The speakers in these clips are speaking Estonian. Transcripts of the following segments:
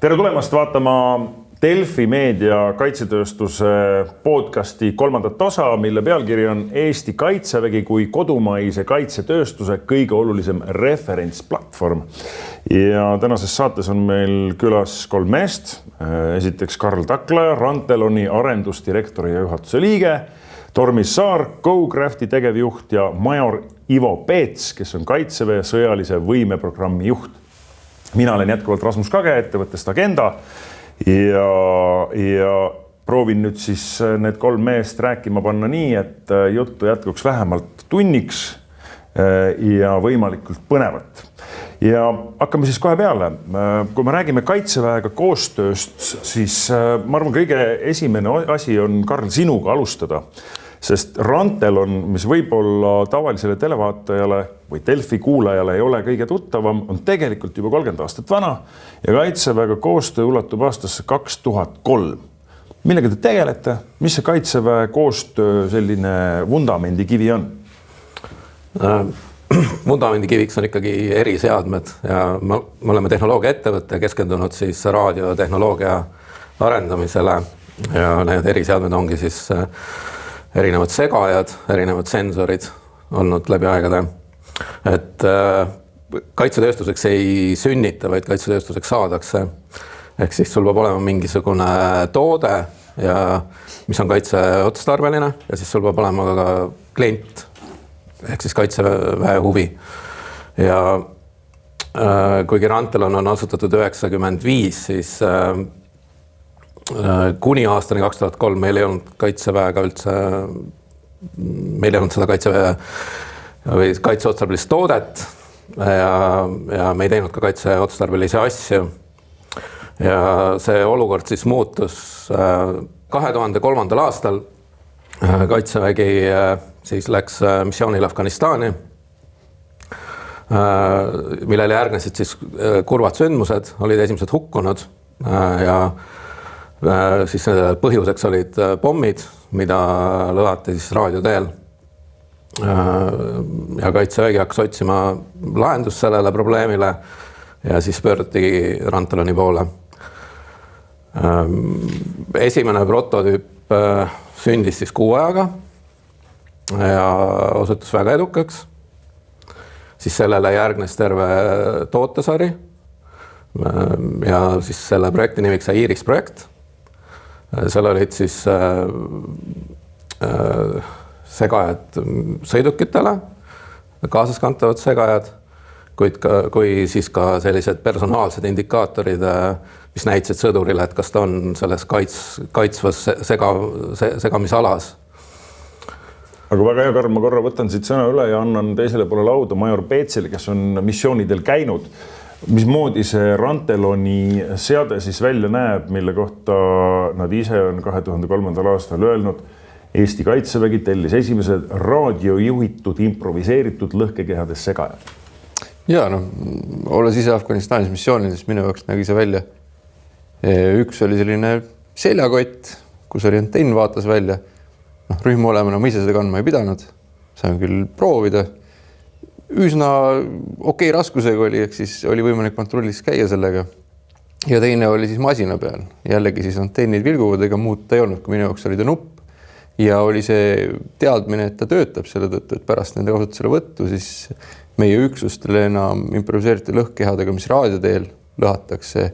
Tere tulemast vaatama Delfi Meedia kaitsetööstuse podcasti 3. osa, mille pealkiri on Eesti Kaitsevägi kui kodumaise kaitsetööstuse kõige olulisem referentsplatvorm. Ja tänases saates on meil külas 3 meest. Esiteks Karl Taklaja, Ranteloni arendusdirektori ja juhatuse liige, Tormis Saar, GoCrafti tegevjuht ja major Ivo Peets, kes on Kaitseväe sõjalise võimeprogrammi juht. Mina olen jätkuvalt Rasmus Kage ettevõttest Agenda ja proovin nüüd siis need 3 meest rääkima panna nii, et juttu jätkuks vähemalt tunniks ja võimalikult põnevat. Ja hakkame siis kohe peale. Kui me räägime Kaitseväega koostööst, siis ma arvan, kõige esimene asi on, Karl, sinuga alustada. Sest Rantelon, mis võib-olla tavalisele televaatajale või Delfi kuulajale ei ole kõige tuttavam, on tegelikult juba 30 aastat vana ja Kaitseväega koostöö ulatub aastasse 2003. Millega te tegelete? Mis see Kaitseväe koostöö selline vundamendikivi on? Vundamendikiviks on ikkagi eriseadmed ja me oleme tehnoloogia ettevõtte keskendunud siis raadiotehnoloogia arendamisele ja need eriseadmed ongi siis erinevad segajad, erinevad sensorid olnud läbi aegade. Et kaitsetööstuseks ei sünnita, vaid kaitsetööstuseks saadakse. Ehk siis sul peab olema mingisugune toode, ja, mis on kaitseotstarbeline ja siis sul peab olema ka klient, ehk siis kaitseväe huvi. Ja kuigi Rantelon on asutatud 1995, siis kuni aastani 2003 meil ei olnud kaitseväega üldse, meil ei olnud seda kaitseväe kaitseotstarbelist toodet ja me ei teinud ka kaitseotstarbelisi asju. Ja see olukord siis muutus 2003. aastal. Kaitsevägi siis läks missioonile Afganistani, millele järgnesid siis kurvad sündmused, olid esimesed hukkunud ja siis põhjuseks olid pommid, mida lõhati siis raadioteel. Ja Kaitsevägi hakkas otsima lahendust sellele probleemile ja siis pöörduti Ranteloni poole. Esimene prototüüp sündis siis kuu ajaga ja osutus väga edukaks. Siis sellele järgnes terve tootesari ja siis selle projekti nimiks sai Iris projekt. Seal olid siis segajad sõidukitele, kaasaskantavad segajad, kui siis ka sellised personaalsed indikaatorid, mis näitasid sõdurile, et kas ta on selles kaitsvas segamisalas. Aga väga hea, Karl, ma korra võtan siit sõna üle ja annan teisele poole lauda major Peetsile, kes on missioonidel käinud. Mismoodi see Ranteloni seade siis välja näeb, mille kohta nad ise on 2003. aastal öelnud, Eesti Kaitsevägi tellis esimesed raadiojuhitud improviseeritud lõhkekehades segajad? Ja, olles ise Afganistanis missioonil, siis minu jaoks nägi see välja. Üks oli selline seljakott, kus oli antenn vaatas välja. Rühma olemana ma ise seda kandma ei pidanud. Sain küll proovida. Üsna okei raskusega oli, ehk siis oli võimalik kontrollis käia sellega. Ja teine oli siis masina peal. Jällegi siis antennid vilguvad, ega muud ta ei olnud, kui minu jaoks oli ta nupp. Ja oli see teadmine, et ta töötab selle tõttu, et pärast nende kasutusele võttu, siis meie üksustele enam improviseeritud lõhkkehadega, mis raadioteel lõhatakse,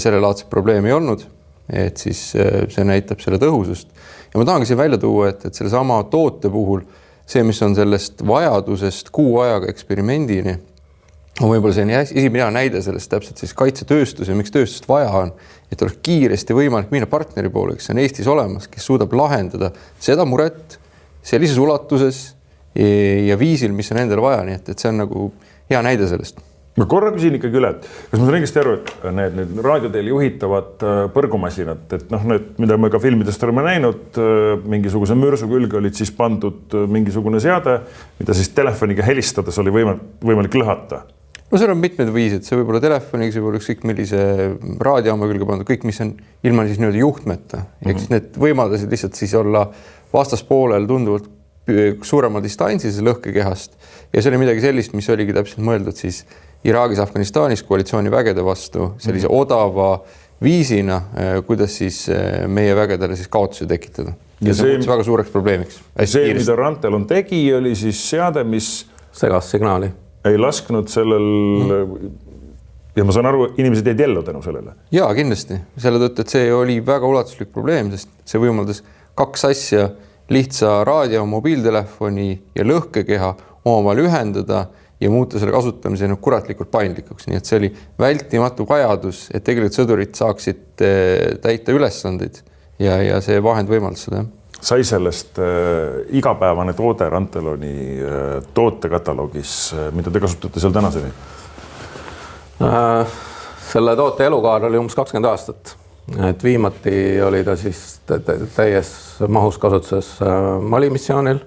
selle laadset probleemi ei olnud. Et siis see näitab selle tõhusust. Ja ma tahangi siin välja tuua, et selle sama toote puhul see, mis on sellest vajadusest kuu ajaga eksperimendini, on võib-olla see esimene näide sellest täpselt siis kaitsetööstus ja miks tööstust vaja on, et oleks kiiresti võimalik minna partneri poole, kes on Eestis olemas, kes suudab lahendada seda muret sellises ulatuses ja viisil, mis on endale vaja, nii et see on nagu hea näide sellest. Ma korra küsin ikkagi üle, et kas ma saan õigesti aru, et need raadioteel juhitavad põrgumasinad, et need, mida me ka filmidest oleme näinud, mingisuguse mürsu külge olid siis pandud mingisugune seade, mida siis telefoniga helistades oli võimalik lõhata? No seal on mitmed viisid, see võib olla telefoniga, see võib olla ükskõik millise raadiojaama külge pandud, kõik, mis on ilma siis nii-öelda juhtmeta. Eks need võimaldasid lihtsalt siis olla vastaspoolel tunduvalt suurema distantsi lõhkekehast ja see oli midagi sellist, mis oligi täpselt mõeldud siis Iraagis, Afganistanis koalitsioonivägede vastu sellise odava viisina, kuidas siis meie vägedele siis kaotusi tekitada. Ja see muutus väga suureks probleemiks. See, mida Rantelon tegi, oli siis seade, mis segas signaali. Ei lasknud sellel ja ma saan aru, inimesed jäid ellu tänu sellele. Jaa, kindlasti. Selle tõttu, et see oli väga ulatuslik probleem, sest see võimaldas 2 asja lihtsa raadio, mobiiltelefoni ja lõhkekeha omavahel ühendada ja muuta selle kasutamise kuratlikult paindlikuks. Nii et see oli vältimatu vajadus, et tegelikult sõdurid saaksid täita ülesandeid ja see vahend võimaldas seda. Sai sellest igapäevane toode Ranteloni tootekataloogis, mida te kasutate seal tänaseni? Selle toote elukaar oli umbes 20 aastat. Et viimati oli ta siis täies mahus kasutuses Mali missioonil.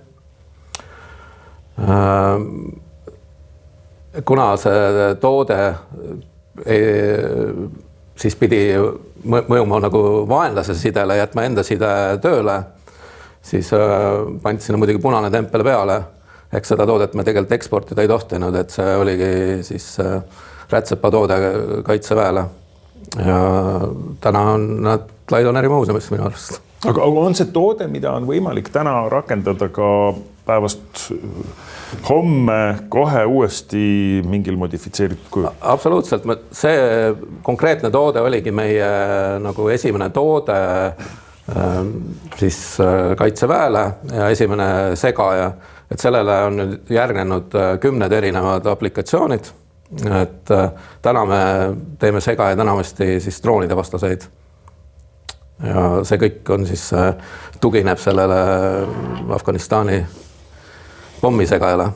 Kuna see toode siis pidi mõjuma nagu vaenlase sidele, jätma enda side tööle, siis pandi sinna muidugi punane tempel peale. Eks seda toodet me tegelikult eksportida ei tohtinud, et see oligi siis rätsepa toode kaitseväele. Ja täna on nad Laidoneri muuseumis minu arust. Aga on see toode, mida on võimalik täna rakendada ka päevast homme kohe uuesti mingil modifitseeritud kujul? Absoluutselt. See konkreetne toode oligi meie nagu esimene toode siis kaitseväele ja esimene segaja. Et sellele on nüüd järgnenud 10 erinevad aplikatsioonid. Et täna me teeme segajaid enamasti siis droonide vastaseid. Ja see kõik on siis, tugineb sellele Afganistani pommisegajale.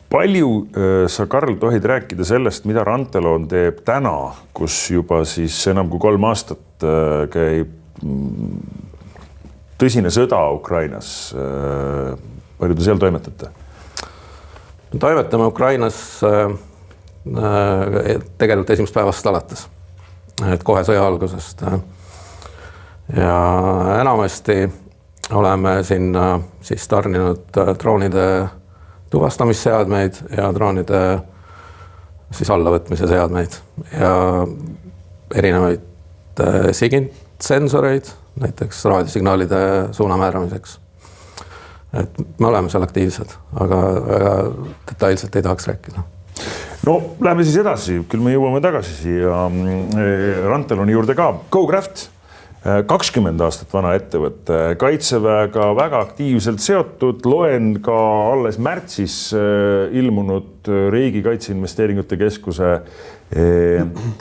Palju sa, Karl, tohid rääkida sellest, mida Rantelon teeb täna, kus juba siis enam kui 3 aastat käib tõsine sõda Ukrainas? Palju te seal toimetate? Toimetame Ukrainas tegelikult esimest päevast alates, et kohe sõja algusest. Ja enamasti oleme sinna siis tarninud droonide tuvastamisseadmeid ja droonide siis allavõtmise seadmeid ja erinevaid sigintsensoreid, näiteks raadiosignaalide suunamääramiseks. Et me oleme seal aktiivsed, aga väga detailselt ei tahaks rääkida. No, läheme siis edasi, küll me jõuame tagasi siia Ranteloni juurde ka. GoCraft, 20 aastat vana ettevõtte, kaitseväega väga aktiivselt seotud, loen ka alles märtsis ilmunud Riigi Kaitseinvesteeringute Keskuse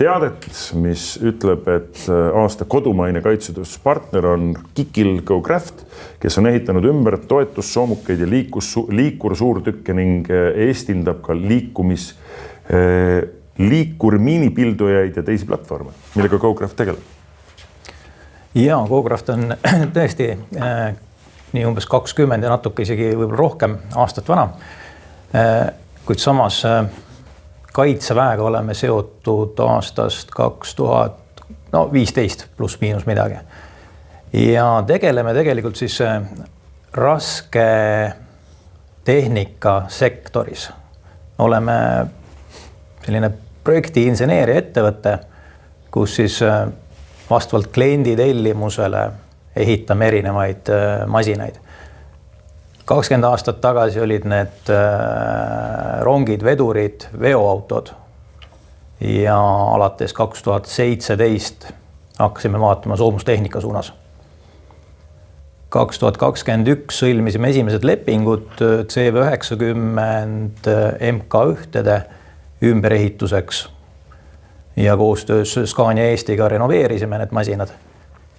teadet, mis ütleb, et aasta kodumaine kaitsetööstuspartner on Kikil GoCraft, kes on ehitanud ümber toetussoomukeid ja liikursuurtükke ning eestindab ka liikurmiinipildujaid ja teisi platvorme, millega GoCraft tegeleb. Ja, GoCraft on tõesti nii umbes 20 ja natuke isegi võib-olla rohkem aastat vana, kuid samas kaitseväega oleme seotud aastast 2015 pluss miinus midagi. Ja tegeleme tegelikult siis raske tehnika sektoris. Oleme selline projekti inseneeria ettevõte, kus siis vastavalt kliendi tellimusele ehitame erinevaid masinaid. 20 aastat tagasi olid need rongid, vedurid, veoautod ja alates 2017 hakkasime vaatama soomustehnika suunas. 2021 sõlmisime esimesed lepingud CV90 MK1-de ümberehituseks ja koostöös Scania Eestiga renoveerisime need masinad.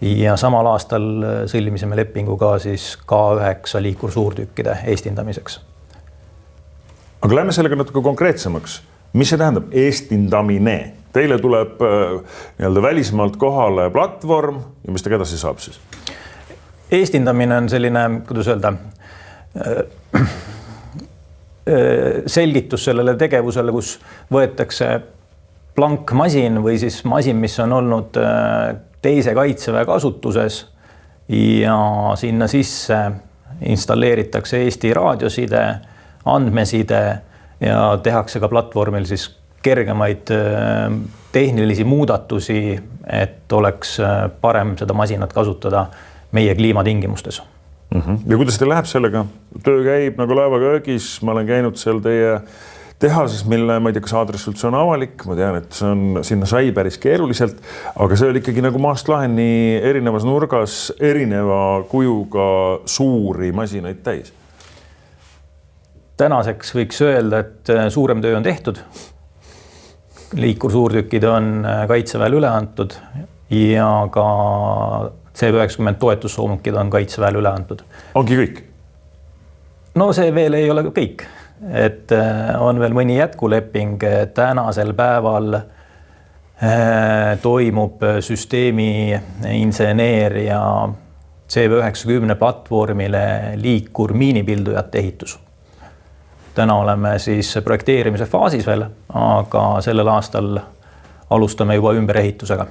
Ja samal aastal sõlmisime lepingu ka siis K9 liikursuurtükkide eestindamiseks. Aga lähme sellega natuke konkreetsemaks. Mis see tähendab eestindamine? Teile tuleb välismaalt kohale platvorm ja mis ta edasi saab siis? Eestindamine on selline, kuidas öelda, selgitus sellele tegevusele, kus võetakse plankmasin või siis masin, mis on olnud teise kaitseväe kasutuses ja sinna sisse installeeritakse Eesti raadioside, andmeside ja tehakse ka platvormil siis kergemaid tehnilisi muudatusi, et oleks parem seda masinat kasutada meie kliimatingimustes. Ja kuidas teil läheb sellega? Töö käib nagu laevaga öögis, ma olen käinud seal teie tehases, mille ma ei tea, kas aadress üldse on avalik, ma tean, et see on, sinna sai päris keeruliselt, aga see oli ikkagi nagu maast laheni erinevas nurgas, erineva kujuga suuri masinaid täis. Tänaseks võiks öelda, et suurem töö on tehtud. Liikursuurtükid on Kaitseväel üle antud ja ka C-90 toetussoomukid on Kaitseväel üle antud. Ongi kõik? No see veel ei ole kõik, et on veel mõni jätkuleping. Tänasel päeval toimub süsteemi inseneeria C-90 platvormile liikur miinipildujate ehitus. Täna oleme siis projekteerimise faasis veel, aga sellel aastal alustame juba ümberehitusega.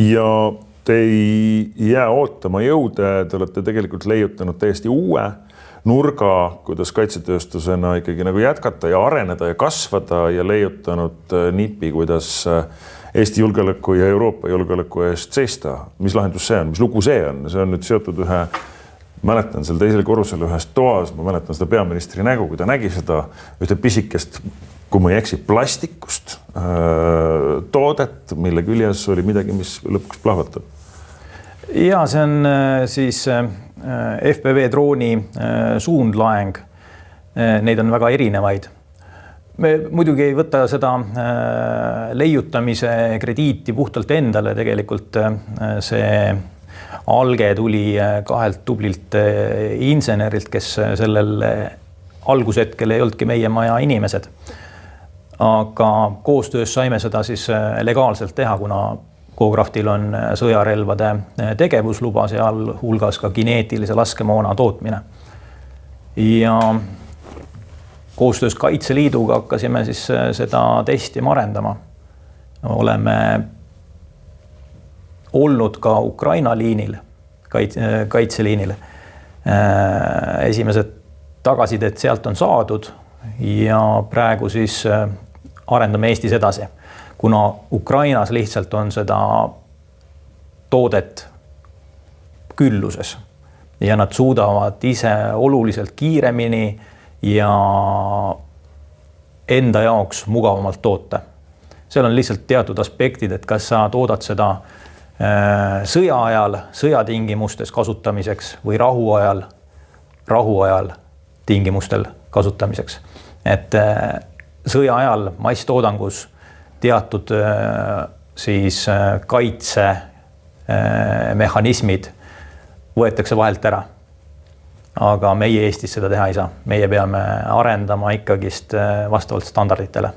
Ja te ei jää ootama jõude, te olete tegelikult leiutanud täiesti uue nurga, kuidas kaitsetööstusena ikkagi nagu jätkata ja areneda ja kasvada ja leiutanud nipi, kuidas Eesti julgeoleku ja Euroopa julgeoleku eest seista. Mis lahendus see on? Mis lugu see on? See on nüüd seotud ühe, mäletan seal teisel korrusel ühes toas, ma mäletan seda peaministri nägu, kui ta nägi seda ühte pisikest, kui ma ei eksi, plastikust toodet, mille küljes oli midagi, mis lõpuks plahvatab. Ja see on siis FPV drooni suundlaeng. Neid on väga erinevaid. Me muidugi ei võta seda leiutamise krediiti puhtalt endale, tegelikult see alge tuli kahelt tublilt insenerilt, kes sellel algushetkel ei olnudki meie maja inimesed. Aga koostöös saime seda siis legaalselt teha, kuna Go-Craftil on sõjarelvade tegevusluba, seal hulgas ka kineetilise laskemoona tootmine. Ja koostöös Kaitseliiduga hakkasime siis seda testima arendama. Oleme olnud ka Ukraina liinil, kaitseliinil. Esimesed tagasisidet sealt on saadud ja praegu siis arendame Eestis edasi. Kuna Ukrainas lihtsalt on seda toodet külluses ja nad suudavad ise oluliselt kiiremini ja enda jaoks mugavamalt toota. Seal on lihtsalt teatud aspektid, et kas sa toodad seda sõja ajal, sõjatingimustes kasutamiseks või rahu ajal tingimustel kasutamiseks. Et sõja ajal masstoodangus teatud siis kaitsemehhanismid võetakse vahelt ära. Aga meie Eestis seda teha ei saa. Meie peame arendama ikkagist vastavalt standarditele.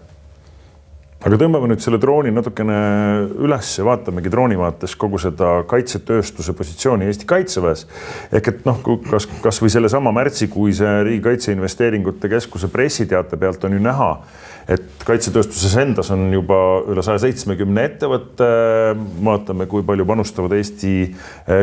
Aga tõmbame nüüd selle drooni natukene üles ja vaatamegi drooni vaates kogu seda kaitsetööstuse positsiooni Eesti Kaitseväes. Ehk et kas või selle sama märtsikuise Riigikaitseinvesteeringute Keskuse pressiteate pealt on ju näha, et kaitsetööstuses endas on juba üle 170 ettevõtte. Vaatame, kui palju panustavad Eesti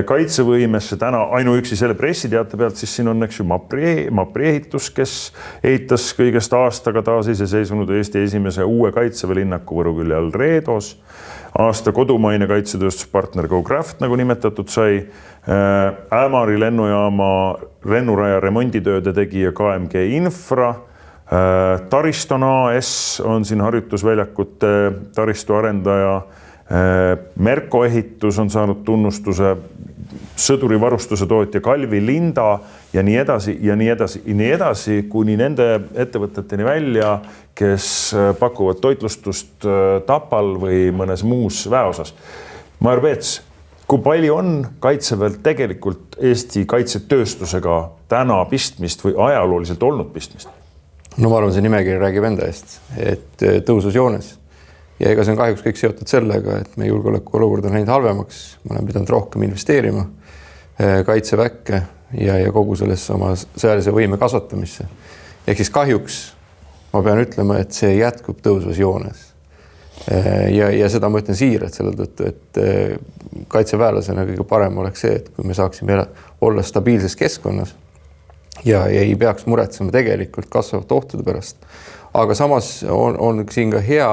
kaitsevõimesse. Täna ainuüksi selle pressiteate pealt, siis siin on Mapri ehitus, kes ehitas kõigest aastaga taas iseseisvunud Eesti esimese uue kaitseväelinnaku Võrukülje all Reedos. Aasta kodumaine kaitsetööstuspartner Go-Craft, nagu nimetatud sai. Ämari lennujaama lennuraja remonditööde tegija KMG Infra. Tariston AS on siin harjutusväljakute taristu arendaja. Merko ehitus on saanud tunnustuse, sõdurivarustuse tootja Kalvi Linda ja nii edasi ja nii edasi ja nii edasi, kuni nende ettevõteteni välja, kes pakuvad toitlustust Tapal või mõnes muus väeosas. Maer Peets, kui palju on Kaitseväel tegelikult Eesti kaitsetööstusega täna pistmist või ajalooliselt olnud pistmist? No ma arvan, see nimekiri räägib enda eest, et tõusus joones. Ja ega see on kahjuks kõik seotud sellega, et meie julgeoleku olukord on läinud halvemaks. Ma olen pidanud rohkem investeerima kaitseväkke ja kogu sellesse oma sõjalise võime kasvatamisse. Ehk siis kahjuks ma pean ütlema, et see jätkub tõusus joones. Ja seda ma ütlen siiralt selle tõttu, et kaitseväelasena kõige parem oleks see, et kui me saaksime olla stabiilses keskkonnas ja ei peaks muretsema tegelikult kasvavate ohtude pärast. aga samas on siin ka hea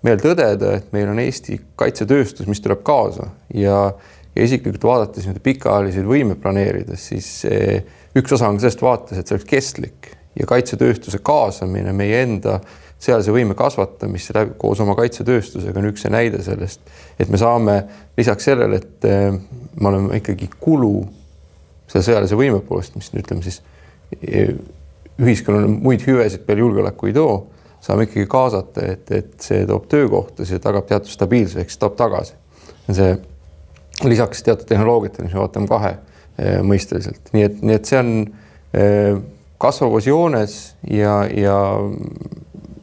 meel tõdeda, et meil on Eesti kaitsetööstus, mis tuleb kaasa ja isiklikult vaadates pikaajaliseid võime planeerides, siis üks osa on sellest vaates, et see oleks kestlik ja kaitsetööstuse kaasamine meie enda sõjalise võime kasvatamisse koos oma kaitsetööstusega on üks näide sellest, et me saame lisaks sellele, et me oleme ikkagi kulu selle sõjalise võime poolest, mis ütleme siis ühiskonnale muid hüvesid peale julgeoleku ei too, saame ikkagi kaasata, et see toob töökohtasid ja tagab teatud stabiilsuse, eks toob tagasi. See lisaks teatud tehnoloogiatele, mis me vaatame kahe mõisteliselt. Nii et see on kasvavas joones ja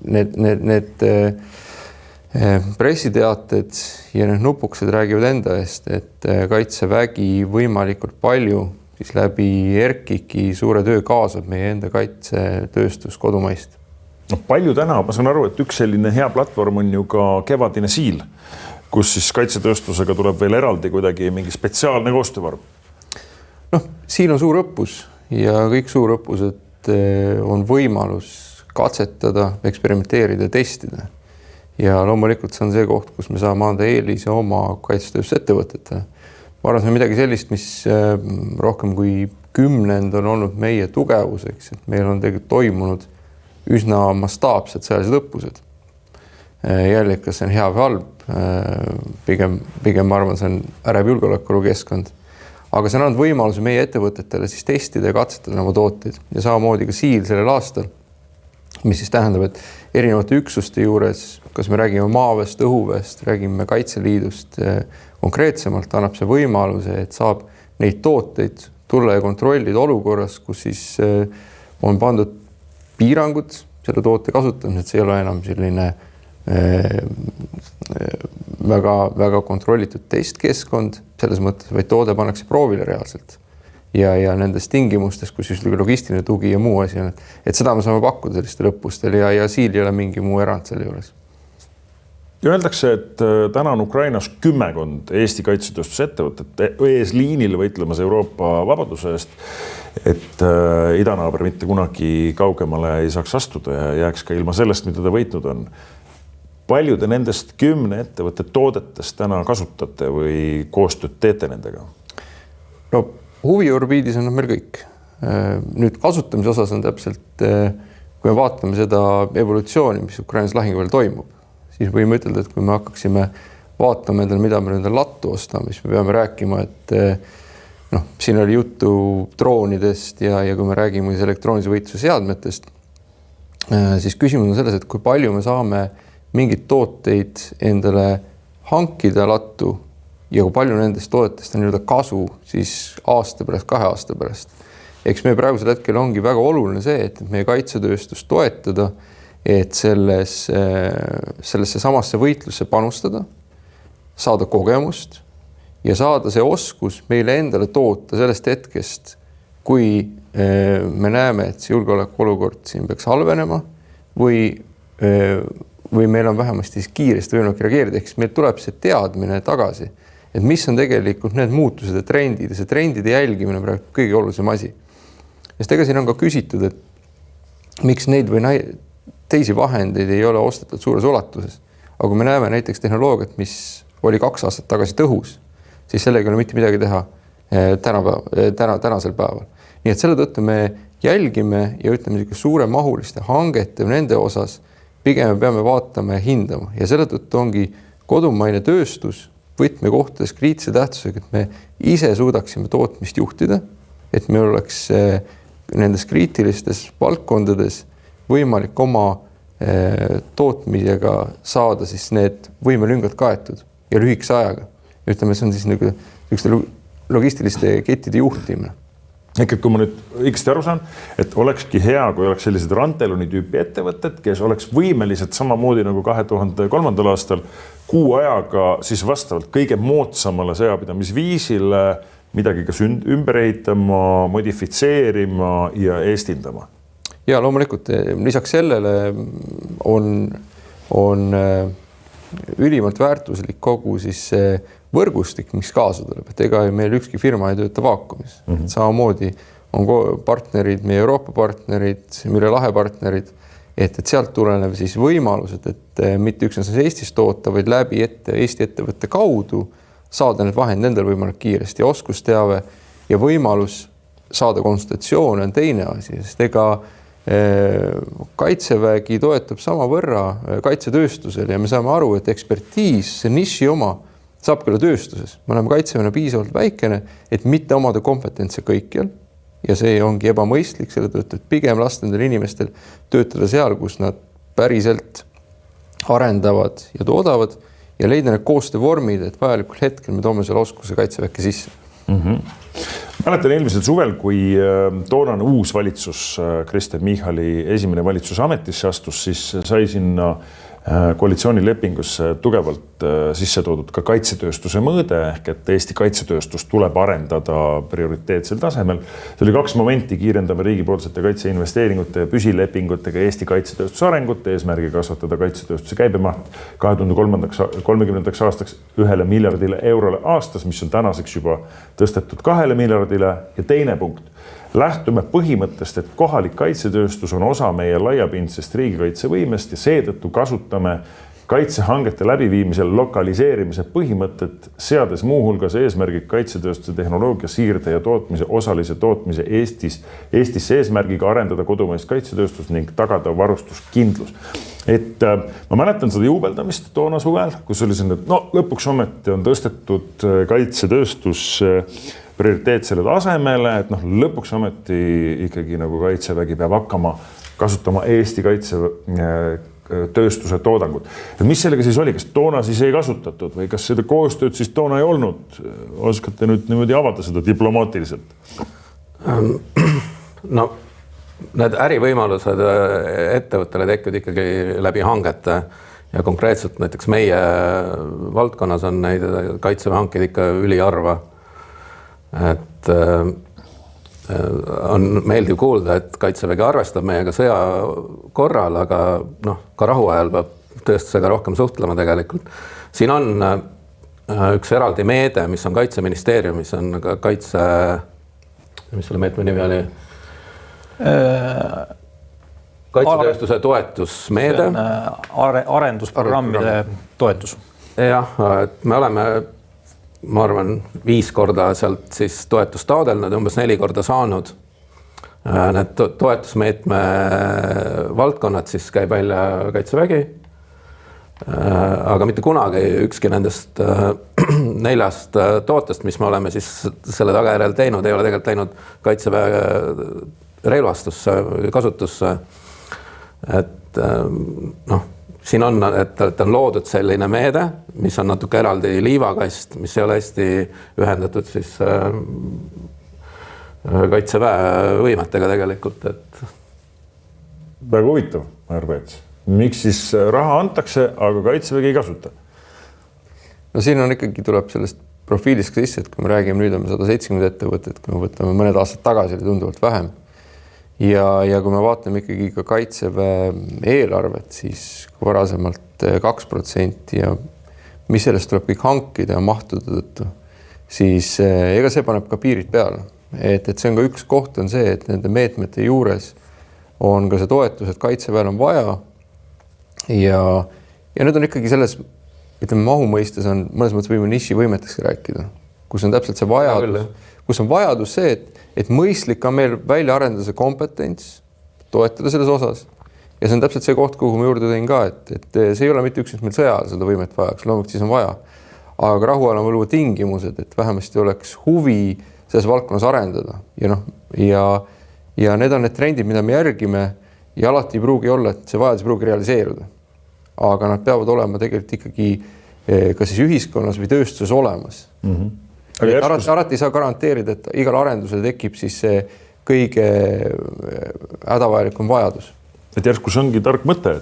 need pressiteated ja need nupukesed räägivad enda eest, et Kaitsevägi võimalikult palju siis läbi ERKIK-i suure töö kaasab meie enda kaitsetööstus kodumaist. No, palju täna, ma saan aru, et üks selline hea platvorm on ju ka kevadine Siil, kus siis kaitsetööstusega tuleb veel eraldi kuidagi mingi spetsiaalne koostöövorm. Siil on suur õppus ja kõik suurõppused on võimalus katsetada, eksperimenteerida, testida. Ja loomulikult see on see koht, kus me saame anda eelise oma kaitsetööstusettevõtetele. Ma arvan, see on midagi sellist, mis rohkem kui 10 on olnud meie tugevuseks, et meil on tegelikult toimunud üsna mastaapsed sõjalised õppused. Jälle, kas see on hea või halb, pigem ma arvan, see on ärev julgeolekukeskkond. Aga see on andnud võimaluse meie ettevõtetele siis testida ja katsetada oma tooteid ja samamoodi ka Siil sellel aastal, mis siis tähendab, et erinevate üksuste juures, kas me räägime maaväest, õhuväest, räägime Kaitseliidust konkreetsemalt, annab see võimaluse, et saab neid tooteid tulla ja kontrollida olukorras, kus siis on pandud piirangud selle toote kasutamised, see ei ole enam selline väga kontrollitud testkeskkond selles mõttes, vaid toode pannakse proovile reaalselt ja nendes tingimustes, kus just logistiline tugi ja muu asi on, et seda me saame pakkuda sellistel õppustel ja Siil ei ole mingi muu erand selle juures. Ja öeldakse, et täna on Ukrainas 10 Eesti kaitsetööstusettevõtet eesliinil võitlemas Euroopa vabaduse eest, et idanaaber mitte kunagi kaugemale ei saaks astuda ja jääks ka ilma sellest, mida ta võitnud on. Palju te nendest 10 ettevõtte toodetest täna kasutate või koostööd teete nendega? No huviorbiidis on meil kõik. Nüüd kasutamise osas on täpselt, kui me vaatame seda evolutsiooni, mis Ukrainas lahinguväljal toimub, siis võime ütelda, et kui me hakkaksime vaatama endale, mida me nendel lattu ostame, siis me peame rääkima, et siin oli juttu droonidest ja kui me räägime elektroonilise võitluse seadmetest, siis küsimus on selles, et kui palju me saame mingid tooteid endale hankida lattu ja kui palju nendest toodetest on kasu siis aasta pärast, 2 aasta pärast. Eks me praegusel hetkel ongi väga oluline see, et meie kaitsetööstus toetada, et sellesse samasse võitlusse panustada, saada kogemust ja saada see oskus meile endale toota sellest hetkest, kui me näeme, et see julgeolekuolukord siin peaks halvenema või meil on vähemasti kiiresti võimalik reageerida, ehk meil tuleb see teadmine tagasi, et mis on tegelikult need muutused ja trendid ja see trendide jälgimine on praegu kõige olulisem asi. Sest ega siin on ka küsitud, et miks neid või teisi vahendeid ei ole ostetud suures ulatuses. Aga kui me näeme näiteks tehnoloogiat, mis oli 2 aastat tagasi tõhus, siis sellega ei ole mitte midagi teha tänasel päeval. Nii et selle tõttu me jälgime ja ütleme suuremahuliste hangete nende osas pigem me peame vaatama ja hindama ja selle tõttu ongi kodumaine tööstus võtmekohtades kriitilise tähtsusega, et me ise suudaksime tootmist juhtida, et meil oleks nendes kriitilistes valdkondades võimalik oma tootmisega saada siis need võimelüngad kaetud ja lühikese ajaga. Ütleme, see on siis logistiliste kettide juhtimine. Ehk, et kui ma nüüd õigesti aru saan, et olekski hea, kui oleks sellised Ranteloni tüüpi ettevõtted, kes oleks võimelised samamoodi nagu 2003. aastal 6 ajaga siis vastavalt kõige moodsamale sõjapidamisviisile midagi kas ümber ehitama, modifitseerima ja eestindama. Ja loomulikult lisaks sellele on ülimalt väärtuslik kogu siis võrgustik, mis kaasa tuleb, et ega meil ükski firma ei tööta vaakumis. Samamoodi on partnerid, meie Euroopa partnerid, üle lahe partnerid et sealt tulenev siis võimalused, et mitte üksnes Eestis toota, vaid läbi Eesti ettevõtte kaudu saada need vahendid endal võimalik kiiresti ja oskusteave ja võimalus saada konsultatsioone on teine asi, sest ega Kaitsevägi toetub samavõrra kaitsetööstusele ja me saame aru, et ekspertiis, see niši oma saab küll tööstuses. Me oleme Kaitseväena piisavalt väikene, et mitte omada kompetentse kõikjal ja see ongi ebamõistlik, selle tõttu, et pigem lasta nendel inimestel töötada seal, kus nad päriselt arendavad ja toodavad ja leida need koostöövormid, et vajalikul hetkel me toome selle oskuse Kaitseväkke sisse. Mäletan eelmisel suvel, kui toonane uus valitsus, Kristen Michali esimene valitsus ametisse astus, siis sai sinna koalitsioonilepingusse tugevalt sisse toodud ka kaitsetööstuse mõõde, ehk et Eesti kaitsetööstus tuleb arendada prioriteetsel tasemel. See oli 2 momenti: kiirendame riigipoolsete kaitseinvesteeringute ja püsilepingutega Eesti kaitsetööstuse arengut, eesmärgi kasvatada kaitsetööstuse käibemaht 2030. aastaks 1 miljardile eurole aastas, mis on tänaseks juba tõstetud 2 miljardile. Ja teine punkt: lähtume põhimõttest, et kohalik kaitsetööstus on osa meie laiapindsest riigikaitsevõimest ja seetõttu kasutame kaitsehangete läbiviimisel lokaliseerimise põhimõtet, seades muuhulgas eesmärgid kaitsetööstuse tehnoloogia siirde ja tootmise osalise tootmise Eestisse eesmärgiga arendada kodumaist kaitsetööstust ning tagada varustuskindlus. Et ma mäletan seda juubeldamist toona suvel, kus oli selline, et lõpuks ometi on tõstetud kaitsetööstus prioriteetsele tasemele, et lõpuks ometi ikkagi nagu Kaitsevägi peab hakkama kasutama Eesti kaitsetööstuse toodangut. Et mis sellega siis oli? Kas toona siis ei kasutatud või kas seda koostööd siis toona ei olnud? Oskate nüüd niimoodi avada seda diplomaatiliselt? No, need ärivõimalused ettevõttele tekivad ikkagi läbi hangete ja konkreetselt näiteks meie valdkonnas on neid Kaitseväe hankeid ikka üliharva. Et on meeldiv kuulda, et Kaitsevägi arvestab meiega sõja korral, aga ka rahuajal peab tööstusega rohkem suhtlema tegelikult. Siin on üks eraldi meede, mis on Kaitseministeeriumis, on ka mis selle meetme nimi oli? Kaitsetööstuse toetusmeede. Arendusprogrammide toetus. Jah, et me oleme, ma arvan, 5 korda sealt siis toetust taodelnud, umbes 4 korda saanud. Need toetusmeetme valdkonnad siis käib välja Kaitsevägi, aga mitte kunagi ükski nendest 4 tootest, mis me oleme siis selle tagajärjel teinud, ei ole tegelikult läinud Kaitseväe relvastusse, kasutusse. Et siin on, et on loodud selline meede, mis on natuke eraldi liivakast, mis ei ole hästi ühendatud siis Kaitseväe võimetega tegelikult. Et... Väga huvitav, Arvets. Miks siis raha antakse, aga Kaitsevägi ei kasuta? No siin on ikkagi tuleb sellest profiilist sisse, et kui me räägime nüüd on 170 ettevõtet, kui me võtame mõned aastad tagasi, oli tunduvalt vähem. Ja kui me vaatame ikkagi ka Kaitseväe eelarvet, siis kui varasemalt 2% ja mis sellest tuleb kõik hankida ja mahtude tõttu, siis ega see paneb ka piirid peale. Et see on ka üks koht on see, et nende meetmete juures on ka see toetus, et Kaitseväel on vaja ja nüüd on ikkagi selles, ütleme mahu mõistes on mõnes mõttes võime niši võimeteks rääkida, kus on täpselt see vajadus, kus on vajadus see, et mõistlik on meil välja arendada see kompetents, toetada selles osas ja see on täpselt see koht, kuhu ma juurde tõin ka, et see ei ole mitte üksnes meil sõja ajal seda võimet vajaks, loomulikult siis on vaja, aga rahuajal on luua tingimused, et vähemasti oleks huvi selles valdkonnas arendada ja need on need trendid, mida me järgime ja alati ei pruugi olla, et see vajadus ei pruugi realiseeruda. Aga nad peavad olema tegelikult ikkagi kas siis ühiskonnas või tööstuses olemas. Alati ei saa garanteerida, et igal arendusel tekib siis see kõige hädavajalikum vajadus. Et järsku see ongi tark mõte,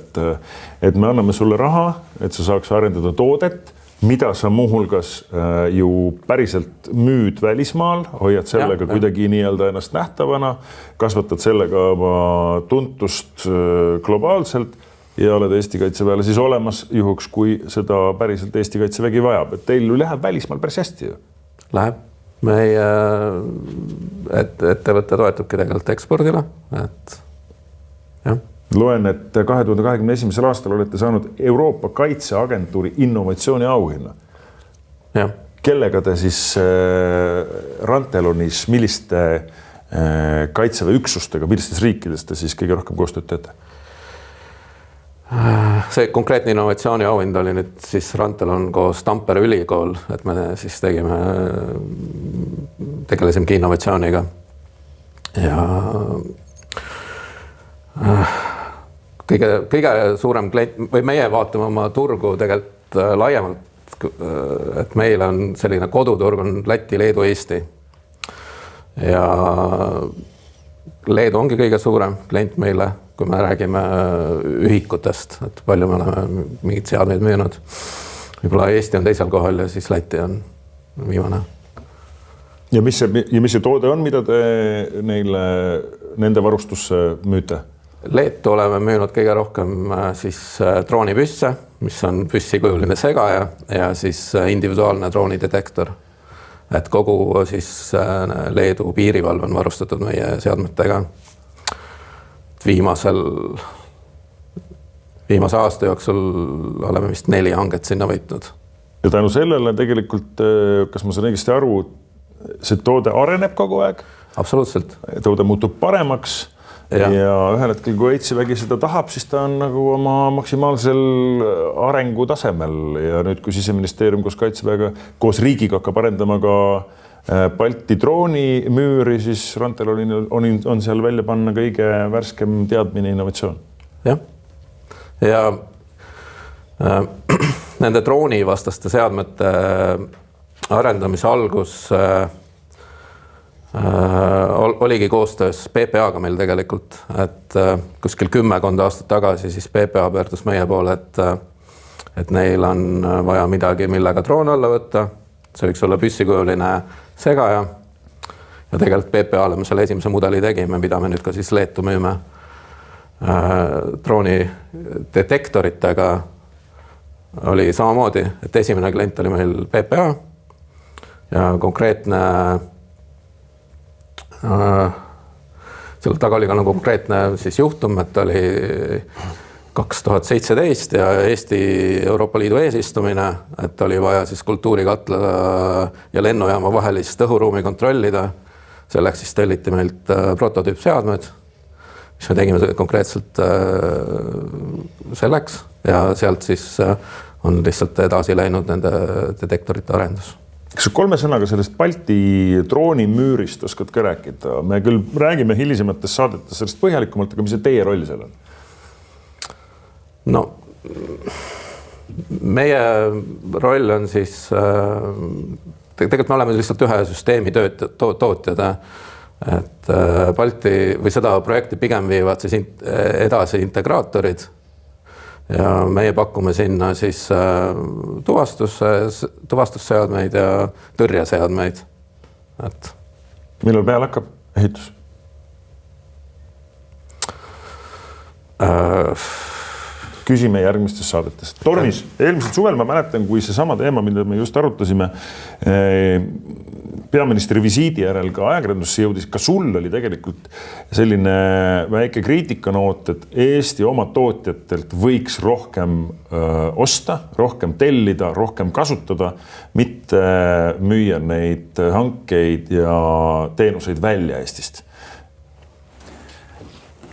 et me anname sulle raha, et sa saaks arendada toodet, mida sa muuhulgas ju päriselt müüd välismaal, hoiad sellega kuidagi nii-öelda ennast nähtavana, kasvatad sellega oma tuntust globaalselt ja oled Eesti Kaitseväele siis olemas juhuks, kui seda päriselt Eesti Kaitsevägi vajab. Et teil läheb välismaal päris hästi ju. Läheb. Meie ettevõtte toetubki tegelikult ekspordile, et jah, loen, et 2021. aastal olete saanud Euroopa Kaitseagentuuri innovatsiooni auhinna. jah. Kellega te siis Rantelonis, milliste kaitseväe üksustega, millistes riikides te siis kõige rohkem koostööd teete? See konkreetne innovatsiooni auhind oli nüüd siis Rantelon koos Tampere ülikool, et me siis tegelesimegi innovatsiooniga. Ja kõige suurem klient või meie vaatame oma turgu tegelikult laiemalt, et meil on selline koduturg on Läti, Leedu, Eesti. Ja Leedu ongi kõige suurem klient meile, kui me räägime ühikutest, et palju me oleme mingid seadmeid müünud. Võib-olla Eesti on teisel kohal ja siis Läti on viimane. Ja mis see toode on, mida te neile nende varustusse müüte? Leetu oleme müünud kõige rohkem siis droonipüsse, mis on püssikujuline segaja ja siis individuaalne droonidetektor. Et kogu siis Leedu piirivalve on varustatud meie seadmetega. Viimase aasta jooksul oleme vist 4 hanget sinna võitnud. Ja tänu sellele tegelikult, kas ma saan õigesti aru, see toode areneb kogu aeg? Absoluutselt. Toode muutub paremaks. Ja ühel hetkel, kui Kaitsevägi seda tahab, siis ta on nagu oma maksimaalsel arengu tasemel ja nüüd, kui Siseministeerium koos Kaitseväega, koos riigiga hakkab arendama ka Balti droonimüüri, siis Rantelonil on seal välja panna kõige värskem teadmine innovatsioon. Jah. Ja nende droonivastaste seadmete arendamise algus oligi koostöös PPA-ga meil tegelikult, et kuskil 10 aastat tagasi siis PPA pöördus meie poole, et neil on vaja midagi, millega droon alla võtta. See võiks olla püssikujuline segaja. Ja tegelikult PPA-le me selle esimese mudeli tegime, mida me nüüd ka siis Leetu müüme. Drooni detektoritega oli samamoodi, et esimene klient oli meil PPA ja konkreetne selle taga oli ka nagu konkreetne siis juhtum, et oli 2017 ja Eesti Euroopa Liidu eesistumine, et oli vaja siis kultuurikatla ja lennujaama vahelist õhuruumi kontrollida. Selleks siis telliti meilt prototüüpseadmed, mis me tegime konkreetselt selleks ja sealt siis on lihtsalt edasi läinud nende detektorite arendus. Kas 3 sõnaga sellest Balti droonimüürist oskad ka rääkida? Me küll räägime hilisemates saadetes sellest põhjalikumalt, aga mis see teie roll seal on? No, meie roll on siis, tegelikult me oleme lihtsalt ühe süsteemi tootjad, et Balti või seda projekti pigem viivad siis edasi integraatorid. Ja meie pakume sinna siis tuvastusseadmeid ja tõrjeseadmeid. Millal peale hakkab ehitus? Küsime järgmistes saadetes. Tornis, eelmisel suvel ma mäletan, kui see sama teema, mida me just arutasime, peaministri visiidi järel ka ajakirjandusse jõudis, ka sul oli tegelikult selline väike kriitikanoot, et Eesti oma tootjatelt võiks rohkem osta, rohkem tellida, rohkem kasutada, mitte müüa neid hankeid ja teenuseid välja Eestist.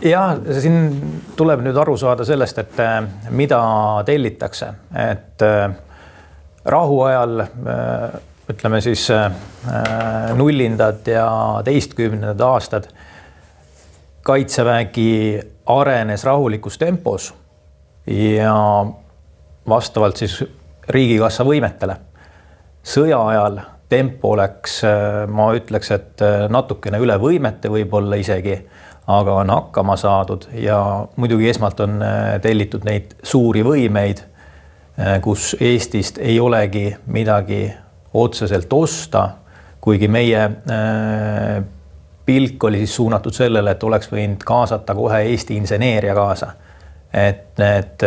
Ja siin tuleb nüüd aru saada sellest, et mida tellitakse, et rahu ajal ütleme siis nullindad ja 20. aastad Kaitsevägi arenes rahulikus tempos ja vastavalt siis riigikassa võimetele. Sõja ajal tempo oleks, ma ütleks, et natukene üle võimete võib-olla isegi, aga on hakkama saadud ja muidugi esmalt on tellitud neid suuri võimeid, kus Eestist ei olegi midagi otseselt osta, kuigi meie pilk oli siis suunatud sellele, et oleks võinud kaasata kohe Eesti inseneeria kaasa, et need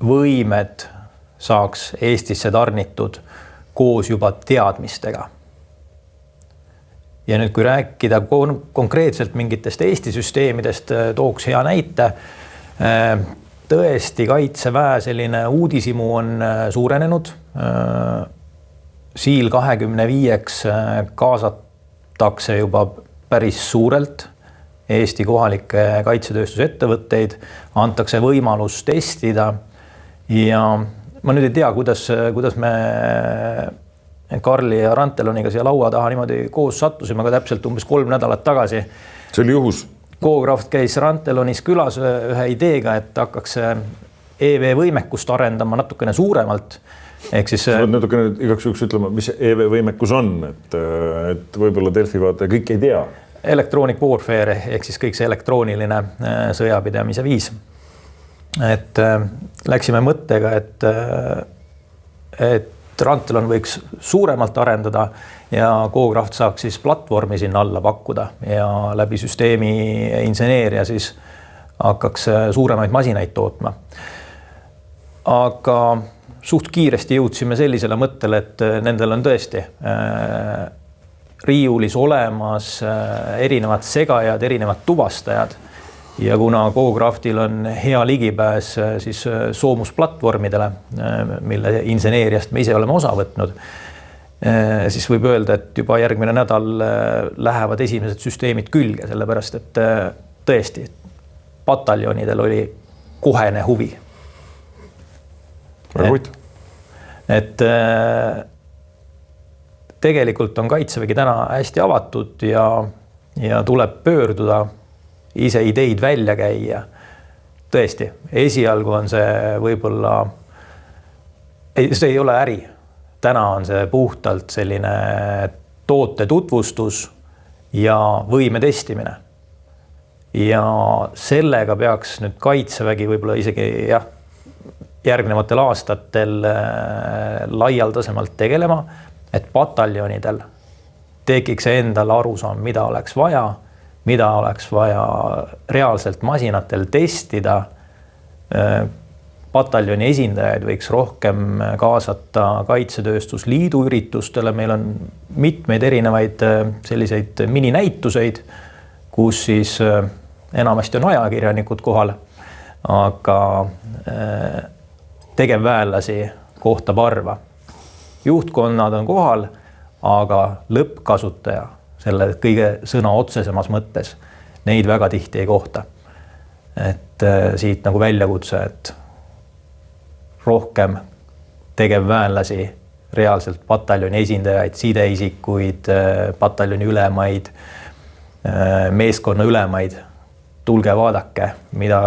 võimed saaks Eestisse tarnitud koos juba teadmistega. ja nüüd, kui rääkida konkreetselt mingitest Eesti süsteemidest, tooks hea näite. Tõesti, Kaitseväe selline uudishimu on suurenenud. Siil 25 kaasatakse juba päris suurelt Eesti kohalikke kaitsetööstusettevõtteid, antakse võimalus testida ja ma nüüd ei tea, kuidas me Karli ja Ranteloniga siia laua taha niimoodi koos sattusime, aga täpselt umbes 3 nädalat tagasi. See oli juhus. Koograhv käis Rantelonis külas ühe ideega, et hakkaks EV võimekust arendama natukene suuremalt. Ehk siis natukene igaks juhuks ütlema, mis EV võimekus on, et võib-olla Delfi vaata kõik ei tea. Electronic warfare ehk siis kõik see elektrooniline sõjapidamise viis. Et läksime mõttega, et Rantelon võiks suuremalt arendada ja Koograhv saaks siis platvormi sinna alla pakkuda ja läbi süsteemi inseneeria siis hakkaks suuremaid masinaid tootma. Aga suht kiiresti jõudsime sellisele mõttele, et nendel on tõesti riiulis olemas erinevad segajad, erinevad tuvastajad ja kuna Koograhvil on hea ligipääs siis soomusplatvormidele, mille inseneeriast me ise oleme osa võtnud, siis võib öelda, et juba järgmine nädal lähevad esimesed süsteemid külge, sellepärast et tõesti pataljonidel oli kohene huvi. Väga huvitav. Et tegelikult on Kaitsevägi täna hästi avatud ja tuleb pöörduda, ise ideid välja käia. Tõesti, esialgu on see võib-olla, see ei ole äri. Täna on see puhtalt selline toote tutvustus ja võime testimine. Ja sellega peaks nüüd Kaitsevägi võib-olla isegi järgnevatel aastatel laialdasemalt tegelema, et pataljonidel tekiks endal arusaam, mida oleks vaja reaalselt masinatel testida. Pataljoni esindajaid võiks rohkem kaasata Kaitsetööstusliidu üritustele. Meil on mitmeid erinevaid selliseid mininäituseid, kus siis enamasti on ajakirjanikud kohal, aga tegevväelasi kohtab harva. Juhtkonnad on kohal, aga lõppkasutaja selle kõige sõna otsesemas mõttes neid väga tihti ei kohta. Et siit nagu väljakutse, et rohkem tegevväelasi, reaalselt pataljoni esindajaid, sideisikuid, pataljoni ülemaid, meeskonna ülemaid. Tulge vaadake, mida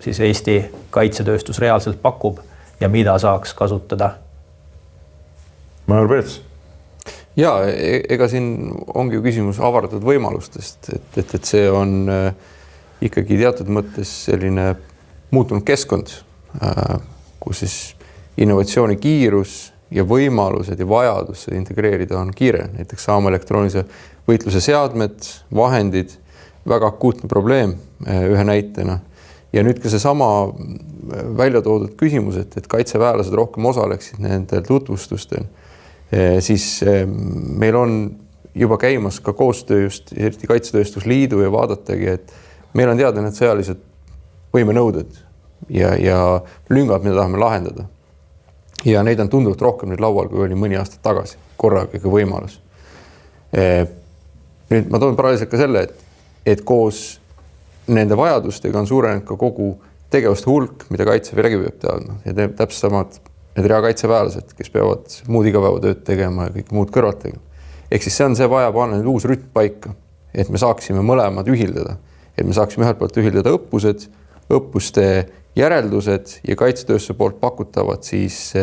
siis Eesti kaitsetööstus reaalselt pakub ja mida saaks kasutada. Major Peets. Ja, ega siin ongi ju küsimus avardatud võimalustest, et see on ikkagi teatud mõttes selline muutunud keskkond, kus siis innovatsiooni kiirus ja võimalused ja vajadus integreerida on kiire. Näiteks saama elektroonilise võitluse seadmed, vahendid, väga akuutne probleem ühe näitena. Ja nüüd ka see sama välja toodud küsimus, et kaitseväelased rohkem osaleksid nendel tutvustustel, siis meil on juba käimas ka koostöö just eriti Kaitsetööstusliidu ja vaadatagi, et meil on teada need sõjalised võimenõuded ja lüngad, mida tahame lahendada. Ja neid on tunduvalt rohkem nüüd laual, kui oli mõni aastat tagasi, korraga võimalus. Nüüd ma toon paralleelselt ka selle, et koos nende vajadustega on suurenenud ka kogu tegevuste hulk, mida Kaitsevägi peab teadma ja teeb täpselt samad need reakaitseväelased, kes peavad muud igapäevatööd tegema ja kõik muud kõrvalt tegema. Ehk siis see on see vaja panna nüüd uus rütm paika, et me saaksime mõlemad ühildada. Et me saaksime ühelt poolt ühildada õppused, õppuste järeldused ja kaitsetööstuse poolt pakutavad siis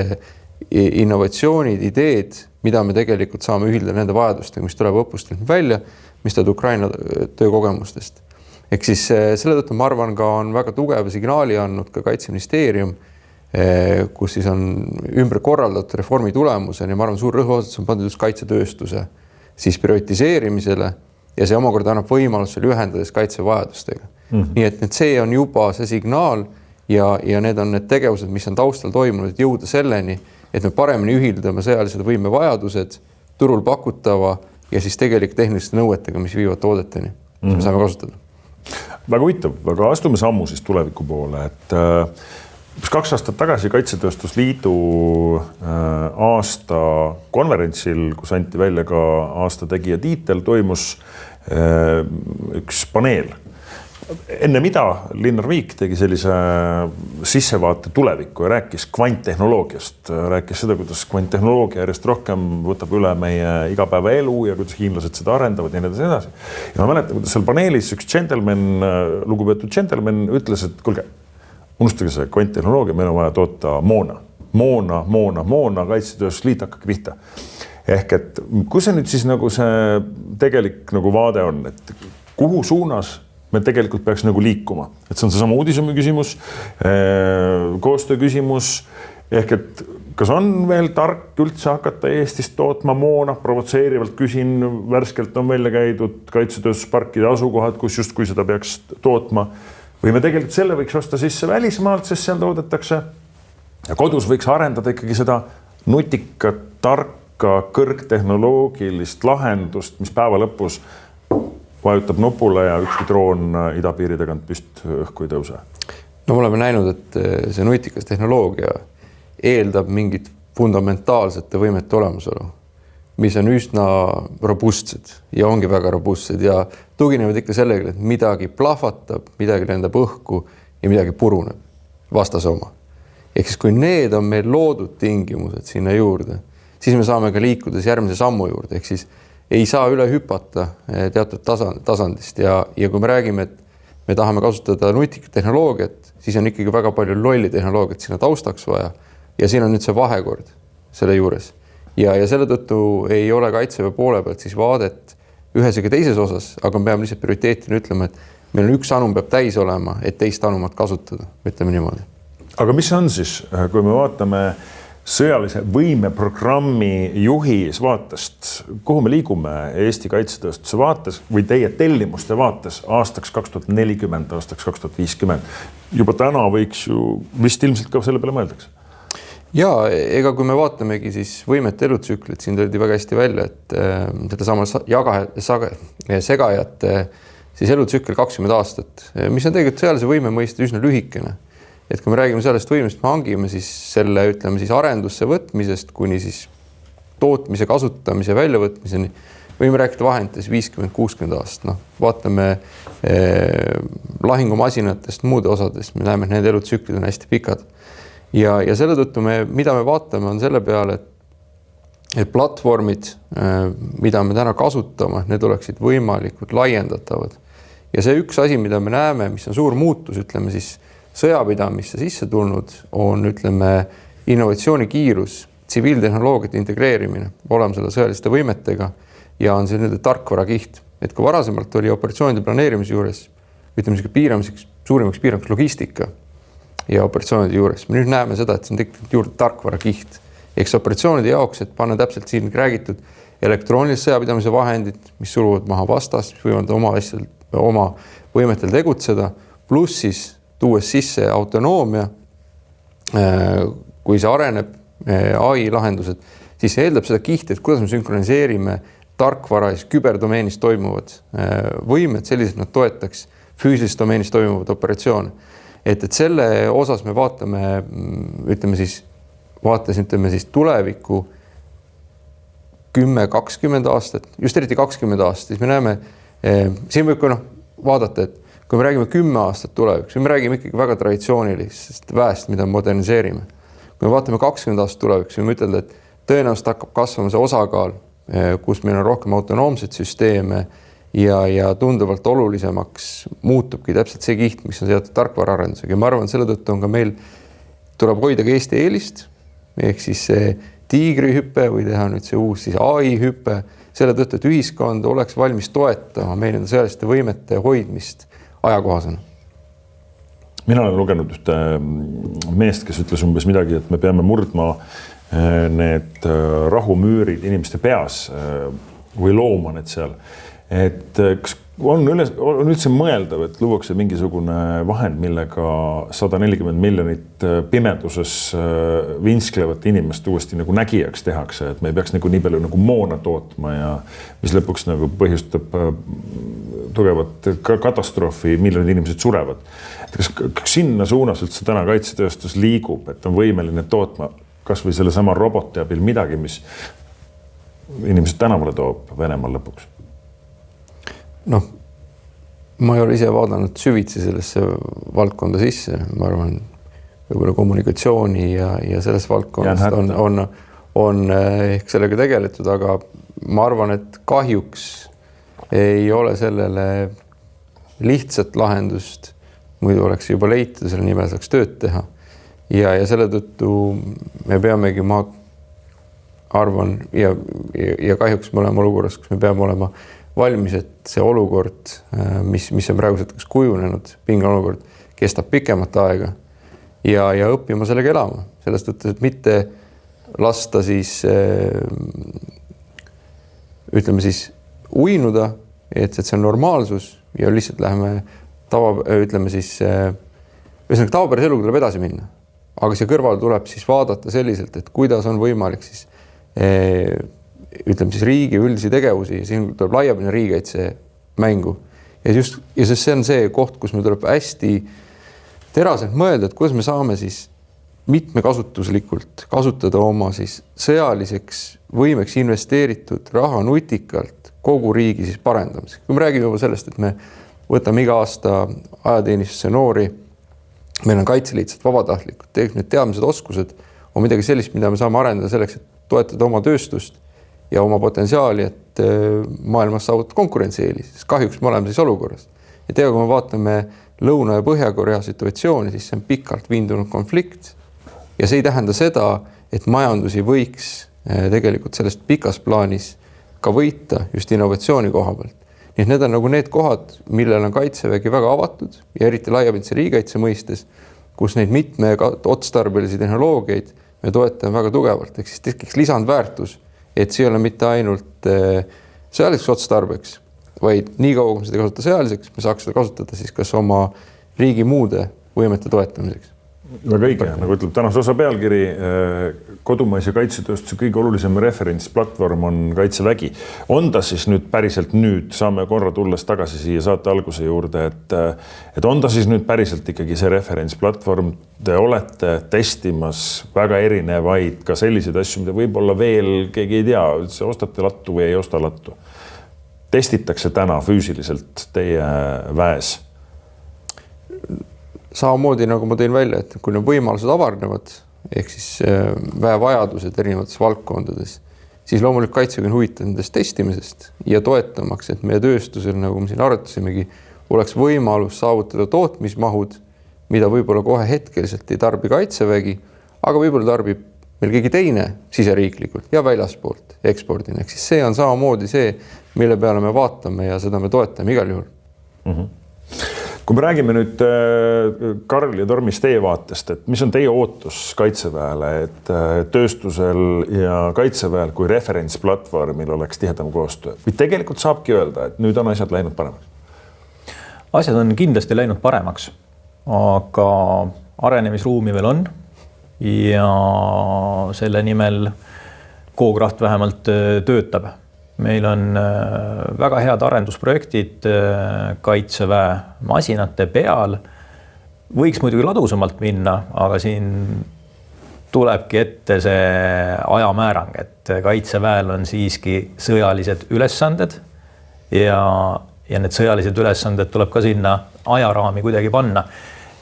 innovatsioonid, ideed, mida me tegelikult saame ühildada nende vajadustega, mis tuleb õppustelt välja, mis tuleb Ukraina töökogemustest. Ehk siis selle tõttu ma arvan ka on väga tugeva signaali andnud ka Kaitseministeerium, kus siis on ümber korraldatud reformi tulemusel ja ma arvan, suur rõhuasetus on pandud just kaitsetööstuse siis prioritiseerimisele ja see omakorda annab võimalusele ühendades kaitsevajadustega. Nii et see on juba see signaal ja need on need tegevused, mis on taustal toimunud, et jõuda selleni, et me paremini ühildame sõjalised võimevajadused, turul pakutava ja siis tegelike tehniliste nõuetega, mis viivad toodeteni, me saame kasutada. Väga huvitav, aga astume sammu siis tuleviku poole, et 2 aastat tagasi Kaitsetööstusliidu aasta konverentsil, kus anti välja ka aasta tegija tiitel, toimus üks paneel. Enne mida Linnar Viik tegi sellise sissevaate tulevikku ja rääkis kvanttehnoloogiast, rääkis seda, kuidas kvanttehnoloogia järjest rohkem võtab üle meie igapäevaelu ja kuidas hiinlased seda arendavad ja nii edasi. Ja ma mäletan, kuidas seal paneelis üks lugupeetud gentleman ütles, et kuulge, unustage see kvanttehnoloogia, meil on vaja toota moona, Kaitsetööstusliit hakkagi pihta. Ehk et kus see nüüd siis nagu see tegelik nagu vaade on, et kuhu suunas me tegelikult peaks nagu liikuma, et see on seesama uudisumi küsimus, koostöö küsimus, ehk et kas on veel tark üldse hakata Eestist tootma moona, provotseerivalt küsin, värskelt on välja käidud kaitsetööstusparkide asukohad, kus justkui seda peaks tootma, või me tegelikult selle võiks osta sisse välismaalt, sest seal toodetakse ja kodus võiks arendada ikkagi seda nutikat, tarka, kõrgtehnoloogilist lahendust, mis päeva lõpus vajutab nupule ja ükski droon idapiiri tagant püst õhku ei tõuse. No me oleme näinud, et see nutikas tehnoloogia eeldab mingit fundamentaalsete võimete olemasolu, mis on üsna robustsed ja ongi väga robustsed ja tuginevad ikka sellega, et midagi plahvatab, midagi lendab õhku ja midagi puruneb vastase oma. Ehk siis kui need on meil loodud tingimused sinna juurde, siis me saame ka liikudes järgmise sammu juurde, ehk siis ei saa üle hüpata teatud tasandist ja kui me räägime, et me tahame kasutada nutikat tehnoloogiat, siis on ikkagi väga palju lolli tehnoloogiat sinna taustaks vaja ja siin on nüüd see vahekord selle juures. Ja selle tõttu ei ole Kaitseväe poole pealt siis vaadet ühes ega teises osas, aga me peame lihtsalt prioriteetina ütlema, et meil on üks anum peab täis olema, et teist anumat kasutada, ütleme niimoodi. Aga mis on siis, kui me vaatame sõjalise võimeprogrammi juhis vaatest, kuhu me liigume Eesti kaitsetööstuse vaates või teie tellimuste vaates aastaks 2040, aastaks 2050? Juba täna võiks ju vist ilmselt ka selle peale mõeldakse. Ja ega kui me vaatamegi siis võimete elutsüklit, siin tõldi väga hästi välja, et seda sama segajat siis elutsükkel 20 aastat, mis on tegelikult sõjalise võime mõiste üsna lühikene. Et kui me räägime sellest võimest, me hangime siis selle, ütleme siis arendusse võtmisest kuni siis tootmise, kasutamise, väljavõtmiseni, võime rääkida vahendites 50-60 aastat. No, vaatame lahingumasinatest, muude osadest, me näeme, et need elutsüklid on hästi pikad. Ja selle tõttu mida me vaatame, on selle peale, et platvormid, mida me täna kasutame, need oleksid võimalikult laiendatavad. Ja see üks asi, mida me näeme, mis on suur muutus, ütleme siis sõjapidamisse sisse tulnud, on ütleme innovatsiooni kiirus, tsiviiltehnoloogiate integreerimine olemasolu sõjaliste võimetega ja on see nüüd tarkvara kiht. Et kui varasemalt oli operatsioonide planeerimise juures, ütleme suurimaks piiramiseks logistika ja operatsioonide juures, me nüüd näeme seda, et see on tekkinud juurde tarkvara kiht. Eks operatsioonide jaoks, et panna täpselt siin räägitud elektroonilise sõjapidamise vahendid, mis suruvad maha vastast, mis võivad oma võimetel tegutseda, pluss siis tuues sisse autonoomia, kui see areneb, AI lahendused, siis see eeldab seda kihti, et kuidas me sünkroniseerime tarkvara ja küberdomeenis toimuvad võimed, sellised nad toetaks füüsilises domeenis toimuvad operatsioone. Et selle osas me vaatame, ütleme siis tulevikku 10-20 aastat, just eriti 20 aastat, siis me näeme, siin võib ka vaadata, et kui me räägime 10 aastat tuleviks, me räägime ikkagi väga traditsioonilisest väest, mida moderniseerime. Kui me vaatame 20 aastat tuleviks, võime ütelda, et tõenäoliselt hakkab kasvama see osakaal, kus meil on rohkem autonoomseid süsteeme ja tunduvalt olulisemaks muutubki täpselt see kiht, mis on seotud tarkvaraarendusega. Ja ma arvan, selle tõttu on ka meil, tuleb hoida ka Eesti eelist, ehk siis see tiigrihüpe või teha nüüd see uus siis AI hüpe, selle tõttu, et ühiskond oleks valmis toetama meil nende sõjaliste võimete hoidmist ajakohasena. Mina olen lugenud ühte meest, kes ütles umbes midagi, et me peame murdma need rahumüürid inimeste peas või looma need seal. Et kas on üldse mõeldav, et luuakse mingisugune vahend, millega 140 miljonit pimeduses vinsklevat inimest uuesti nagu nägijaks tehakse, et me ei peaks nagu nii palju nagu moona tootma ja mis lõpuks nagu põhjustab tugevat katastroofi, miljonid inimesed surevad. Kas sinna suunas üldse täna kaitsetööstus liigub, et on võimeline tootma kas või selle sama roboti abil midagi, mis inimesed tänavale toob Venemaal lõpuks? Noh, ma ei ole ise vaadanud süvitsi sellesse valdkonda sisse, ma arvan, võib-olla kommunikatsiooni ja selles valdkonnas on ehk sellega tegeletud, aga ma arvan, et kahjuks ei ole sellele lihtsat lahendust, muidu oleks juba leitud, selle nimel saaks tööd teha. Ja selle tõttu me peamegi, ma arvan, ja kahjuks me oleme olukorras, kus me peame olema valmis, et see olukord, mis on praegused kujunenud, pinge olukord, kestab pikemat aega ja õppima sellega elama. Sellest tõttu, et mitte lasta siis, ütleme siis, uinuda, et see on normaalsus ja lihtsalt läheme tavapärase eluga tuleb edasi minna. Aga see kõrval tuleb siis vaadata selliselt, et kuidas on võimalik siis riigi üldisi tegevusi, siin tuleb laiapindne riigikaitse mängu. Ja see on see koht, kus me tuleb hästi teraselt mõelda, et kuidas me saame siis mitmekasutuslikult kasutada oma siis sõjaliseks võimeks investeeritud raha nutikalt kogu riigi siis parendamiseks. Kui me räägime juba sellest, et me võtame iga aasta ajateenistusse noori, meil on kaitseliitsed vabatahtlikud, need teadmised, oskused on midagi sellist, mida me saame arendada selleks, et toetada oma tööstust ja oma potentsiaali, et maailmas saavutada konkurentsieelis, sest kahjuks me oleme siis olukorras. Ja kui me vaatame Lõuna- ja Põhja-Korea situatsiooni, siis see on pikalt vindunud konflikt ja see ei tähenda seda, et majandus ei võiks tegelikult sellest pikas plaanis ka võita just innovatsiooni koha pealt. Nii et need on nagu need kohad, millel on kaitsevägi väga avatud ja eriti laiapindse riigikaitse mõistes, kus neid mitme otstarbelisi tehnoloogiaid me toetame väga tugevalt, ehk siis tekiks lisandväärtus, et see ei ole mitte ainult sõjaliseks otstarbeks, vaid nii kaua, kui me seda kasutada sõjaliseks, me saaks seda kasutada siis kas oma riigi muude võimete toetamiseks. Väga õige, nagu ütleb tänase osa pealkiri, kodumaise kaitsetööstuse kõige olulisem referentsplatvorm on kaitsevägi. On ta siis nüüd päriselt saame korra tulles tagasi siia saate alguse juurde, et on ta siis nüüd päriselt ikkagi see referentsplatvorm, te olete testimas väga erinevaid ka selliseid asju, mida võib-olla veel keegi ei tea, üldse ostate lattu või ei osta lattu. Testitakse täna füüsiliselt teie väes? Samamoodi, nagu ma tõin välja, et kui need võimalused avarnevad, ehk siis väevajadused erinevates valdkondades, siis loomulikult kaitsevägi on huvitatud nendest testimisest ja toetamaks, et meie tööstusel, nagu me siin arutasimegi, oleks võimalus saavutada tootmismahud, mida võib-olla kohe hetkeliselt ei tarbi kaitsevägi, aga võib-olla tarbib meil keegi teine siseriiklikult ja väljaspoolt ekspordina. Ehk siis see on samamoodi see, mille peale me vaatame ja seda me toetame igal juhul. Kui me räägime nüüd Karl ja Tormis teie vaatest, et mis on teie ootus kaitseväele, et tööstusel ja kaitseväel kui referentsplatvormil oleks tihedam koostöö? Või tegelikult saabki öelda, et nüüd on asjad läinud paremaks? Asjad on kindlasti läinud paremaks, aga arenemisruumi veel on ja selle nimel Kookraft vähemalt töötab. Meil on väga head arendusprojektid kaitseväe masinate peal. Võiks muidugi ladusamalt minna, aga siin tulebki ette see ajamäärang, et kaitseväel on siiski sõjalised ülesanded ja need sõjalised ülesanded tuleb ka sinna ajaraami kuidagi panna.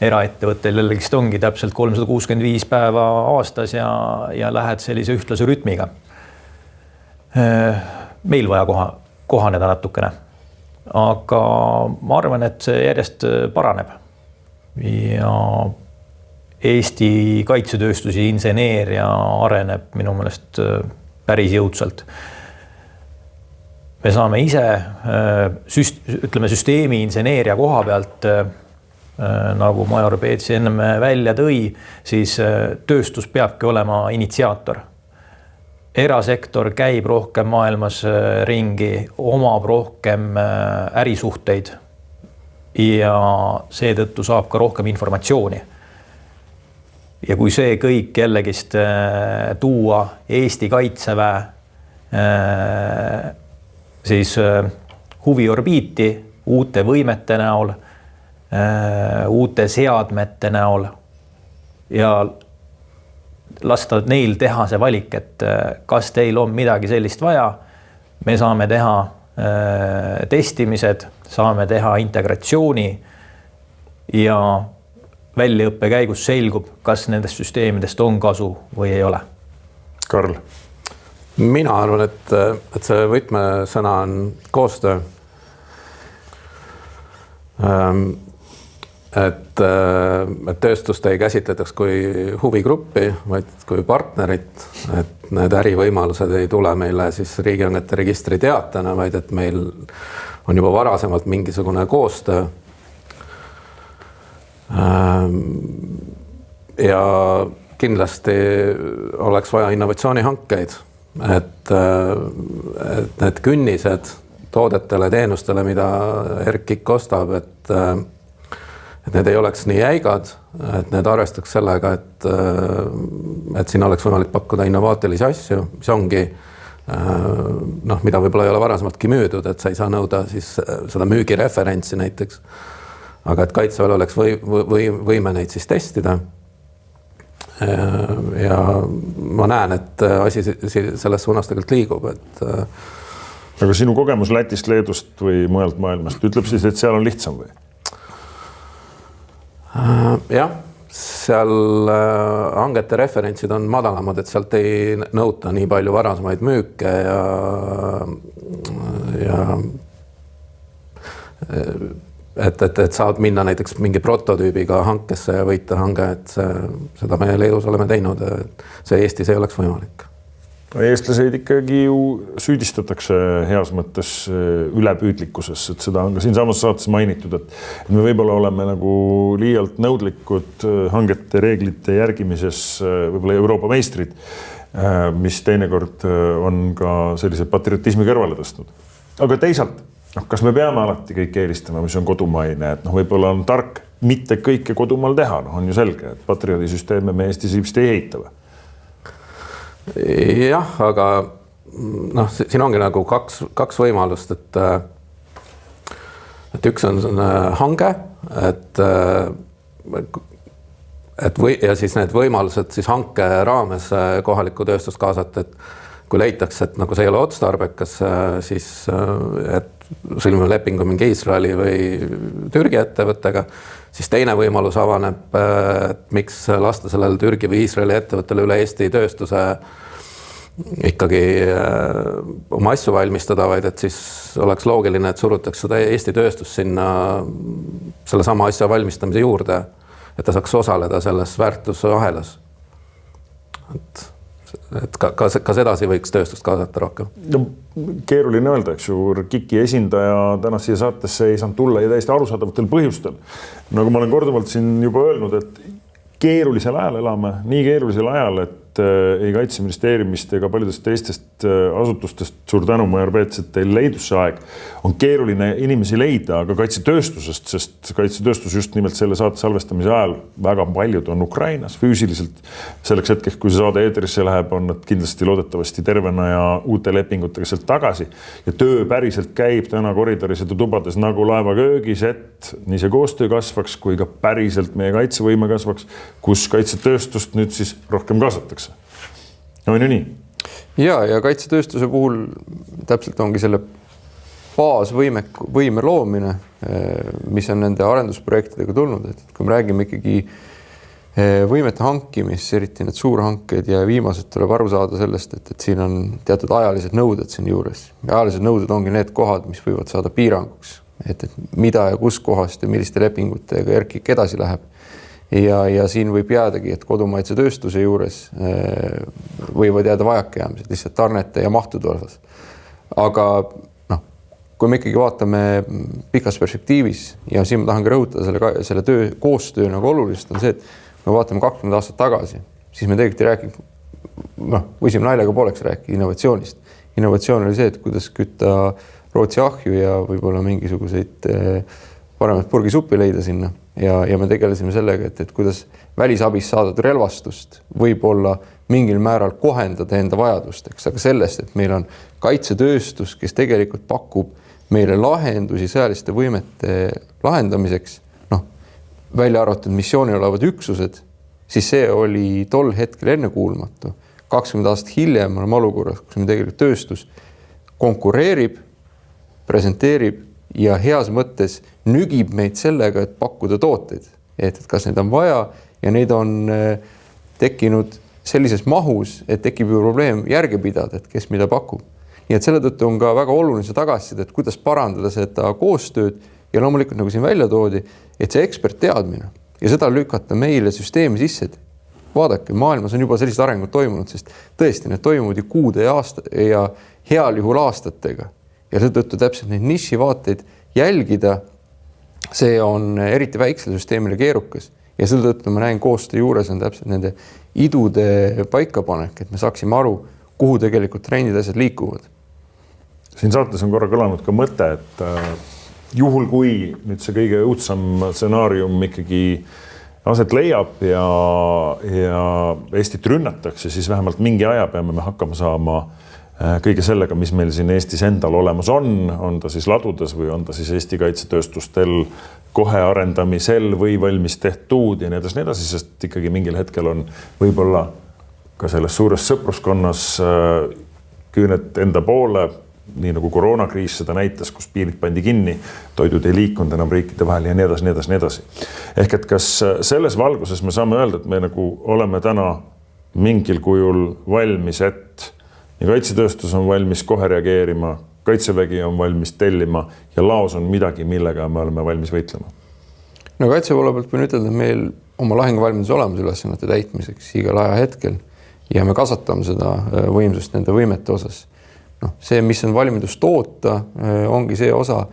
Eraettevõttel jällegist ongi täpselt 365 päeva aastas ja lähed sellise ühtlase rütmiga. Meil vaja kohaneda natukene, aga ma arvan, et see järjest paraneb ja Eesti kaitsetööstusi inseneeria areneb minu meelest päris jõudsalt. Me saame ise süsteemi inseneeria koha pealt, nagu major Peetsi enne välja tõi, siis tööstus peabki olema initsiaator. erasektor käib rohkem maailmas ringi, omab rohkem ärisuhteid ja seetõttu saab ka rohkem informatsiooni. Ja kui see kõik jällegist tuua Eesti Kaitseväe siis huviorbiiti uute võimete näol, uute seadmete näol ja lasta neil teha see valik, et kas teil on midagi sellist vaja, me saame teha testimised, saame teha integratsiooni ja väljaõppe käigus selgub, kas nendest süsteemidest on kasu või ei ole. Karl? Mina arvan, et see võtmesõna on koostöö. Et tööstust ei käsitletaks kui huvigruppi, vaid kui partnerit, et need ärivõimalused ei tule meile siis riigihangete registri teatena, vaid et meil on juba varasemalt mingisugune koostöö. Ja kindlasti oleks vaja innovatsioonihankeid, et need künnised toodetele, teenustele, mida RKIK ostab, et need ei oleks nii jäigad, et need arvestaks sellega, et siin oleks võimalik pakkuda innovaatilisi asju, mis ongi, mida võib-olla ei ole varasemaltki müüdud, et sa ei saa nõuda siis seda müügireferentsi näiteks, aga et Kaitseväel oleks võime neid siis testida. Ja ma näen, et asi selles suunas tegelikult liigub, et aga sinu kogemus Lätist, Leedust või mujalt maailmast ütleb siis, et seal on lihtsam või? Jah, seal hangete referentsid on madalamad, et sealt ei nõuta nii palju varasemaid müüke ja et saad minna näiteks mingi prototüübiga hankesse ja võita hange, et seda me Leedus oleme teinud, et see Eestis ei oleks võimalik. Eestlaseid ikkagi ju süüdistatakse heas mõttes ülepüüdlikkuses, et seda on ka siin samas saates mainitud, et me võib-olla oleme nagu liialt nõudlikud hangete reeglite järgimises võib-olla Euroopa meistrid, mis teinekord on ka sellise patriotismi kõrvale tõstnud. Aga teisalt, kas me peame alati kõik eelistama, mis on kodumaine, et võib-olla on tark mitte kõike kodumaal teha, on ju selge, et patriodisüsteeme me Eestis vist ei heitava. Jah, aga siin ongi nagu kaks võimalust, et üks on hange, ja siis need võimalused siis hanke raames kohalikku tööstust kaasata, et kui leitakse, et nagu see ei ole otstarbekas, siis et sõlmime lepingu mingi Iisraeli või Türgi ettevõttega, siis teine võimalus avaneb, et miks lasta sellele Türgi või Iisraeli ettevõttele üle Eesti tööstuse ikkagi oma asju valmistada, vaid et siis oleks loogiline, et surutakse seda Eesti tööstust sinna selle sama asja valmistamise juurde, et ta saaks osaleda selles väärtusahelas. Et ka sedasi võiks tööstust kaasata rohkem. No, keeruline öelda, eks ju, KIK-i esindaja täna siia saatesse ei saanud tulla ja täiesti arusaadavatel põhjustel. Nagu ma olen korduvalt siin juba öelnud, et keerulisel ajal elame, nii keerulisel ajal, et ei Kaitseministeeriumist ega paljudest teistest asutustest, suur tänu, ma arveets, et teil leidus see aeg, on keeruline inimesi leida, aga kaitsetööstusest, sest kaitsetööstus just nimelt selle saate salvestamise ajal väga paljud on Ukrainas füüsiliselt. Selleks hetkeks, kui see saade eetrisse läheb, on nad kindlasti loodetavasti tervena ja uute lepingutega sealt tagasi. Ja töö päriselt käib täna koridoris ja tubades nagu laevaköögis, et nii see koostöö kasvaks, kui ka päriselt meie kaitsevõime kasvaks, kus kaitsetööstust nüüd siis rohkem kaasatakse. On ju nii? Ja kaitsetööstuse puhul täpselt ongi selle baasvõime loomine, mis on nende arendusprojektidega tulnud, et kui me räägime ikkagi võimete hankimis, eriti need suurhanked ja viimased tuleb aru saada sellest, et siin on teatud ajalised nõuded siin juures. Ja ajalised nõuded ongi need kohad, mis võivad saada piiranguks, et mida ja kus kohast ja milliste lepingutega RKIK edasi läheb. Ja siin võib jäädagi, et kodumaitse tööstuse juures võivad jääda vajakajäämised lihtsalt tarnete ja mahtude osas. Aga kui me ikkagi vaatame pikas perspektiivis ja siin ma tahan ka rõhutada selle koostöö nagu olulisest on see, et me vaatame 20 aastat tagasi, siis me tegelikult ei rääkinud võisime naljaga pooleks rääkida innovatsioonist. Innovatsioon oli see, et kuidas kütta Rootsi ahju ja võib-olla mingisuguseid paremat purgisuppi leida sinna ja me tegelesime sellega, et kuidas välisabist saadud relvastust võib-olla mingil määral kohendada enda vajadusteks, aga sellest, et meil on kaitsetööstus, kes tegelikult pakub meile lahendusi sõjaliste võimete lahendamiseks, välja arvatud missioonil olevad üksused, siis see oli tol hetkel ennekuulmatu. 20 aastat hiljem oleme olukorras, kus me tegelikult tööstus konkureerib, presenteerib ja heas mõttes nügib meid sellega, et pakkuda tooteid. Et kas neid on vaja ja neid on tekkinud sellises mahus, et tekib ju probleem järge pidada, et kes mida pakub. Nii et selle tõttu on ka väga oluline see tagasiside, et kuidas parandada seda koostööd ja loomulikult nagu siin välja toodi, et see ekspertteadmine ja seda lükata meile süsteemi sisse, et vaadake, maailmas on juba sellised arengud toimunud, sest tõesti need toimuvad ju kuude ja heal juhul aastatega ja seetõttu täpselt neid nišivaateid jälgida, see on eriti väiksele süsteemile keerukas ja selle tõttu ma näen koostöö juures on täpselt nende idude paikapanek, et me saaksime aru, kuhu tegelikult trendid asjad liikuvad. Siin saates on korra kõlanud ka mõte, et juhul kui nüüd see kõige õudsam stsenaarium ikkagi aset leiab ja Eestit rünnatakse, siis vähemalt mingi aja peame me hakkama saama kõige sellega, mis meil siin Eestis endal olemas on ta siis ladudes või on ta siis Eesti kaitsetööstustel kohe arendamisel või valmis tehtud ja nii edasi, sest ikkagi mingil hetkel on võib-olla ka selles suures sõpruskonnas küüned enda poole, nii nagu koroonakriis seda näitas, kus piirid pandi kinni, toidud ei liikunud enam riikide vahel ja nii edasi. Ehk et kas selles valguses me saame öelda, et me nagu oleme täna mingil kujul valmis, et ja kaitsetööstus on valmis kohe reageerima, kaitsevägi on valmis tellima ja laos on midagi, millega me oleme valmis võitlema? No kaitsepoole pealt võin ütelda, et meil oma lahinguvalmidus olemas ülesannete täitmiseks igal ajahetkel ja me kasvatame seda võimsust nende võimete osas. See, mis on valmidus toota, ongi see osa,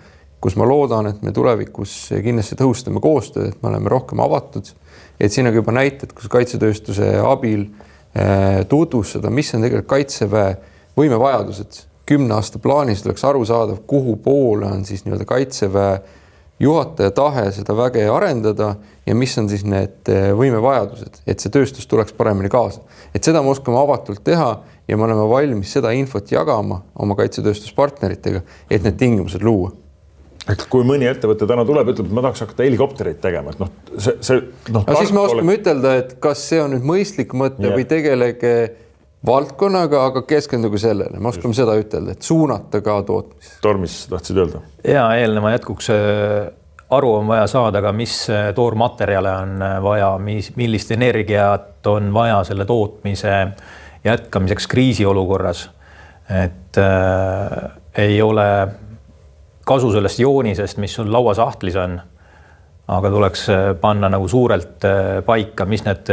kus ma loodan, et me tulevikus kindlasti tõhustame koostööd, et me oleme rohkem avatud. Et siin on juba näited, kus kaitsetööstuse abil tutvustada, mis on tegelikult kaitseväe võimevajadused. 10 aasta plaanis oleks aru saadav, kuhu poole on siis nii-öelda kaitseväe juhataja tahe seda väge arendada ja mis on siis need võimevajadused, et see tööstus tuleks paremini kaasa. Et seda me oskame avatult teha ja me oleme valmis seda infot jagama oma kaitsetööstuspartneritega, et need tingimused luua. Ehk kui mõni ettevõte täna tuleb, ütleb, et ma tahaks hakata helikoptereid tegema, et siis me oskame ütelda, et kas see on nüüd mõistlik mõte või tegelege valdkonnaga, aga keskendugu sellele. Me oskame seda ütelda, et suunata ka tootmis. Tormis tahtsid öelda? Ja eelneva jätkuks aru on vaja saada, aga mis toormaterjale on vaja, millist energiat on vaja selle tootmise jätkamiseks kriisiolukorras. Et ei ole kasu sellest joonisest, mis sul lauasahtlis on, aga tuleks panna nagu suurelt paika, mis need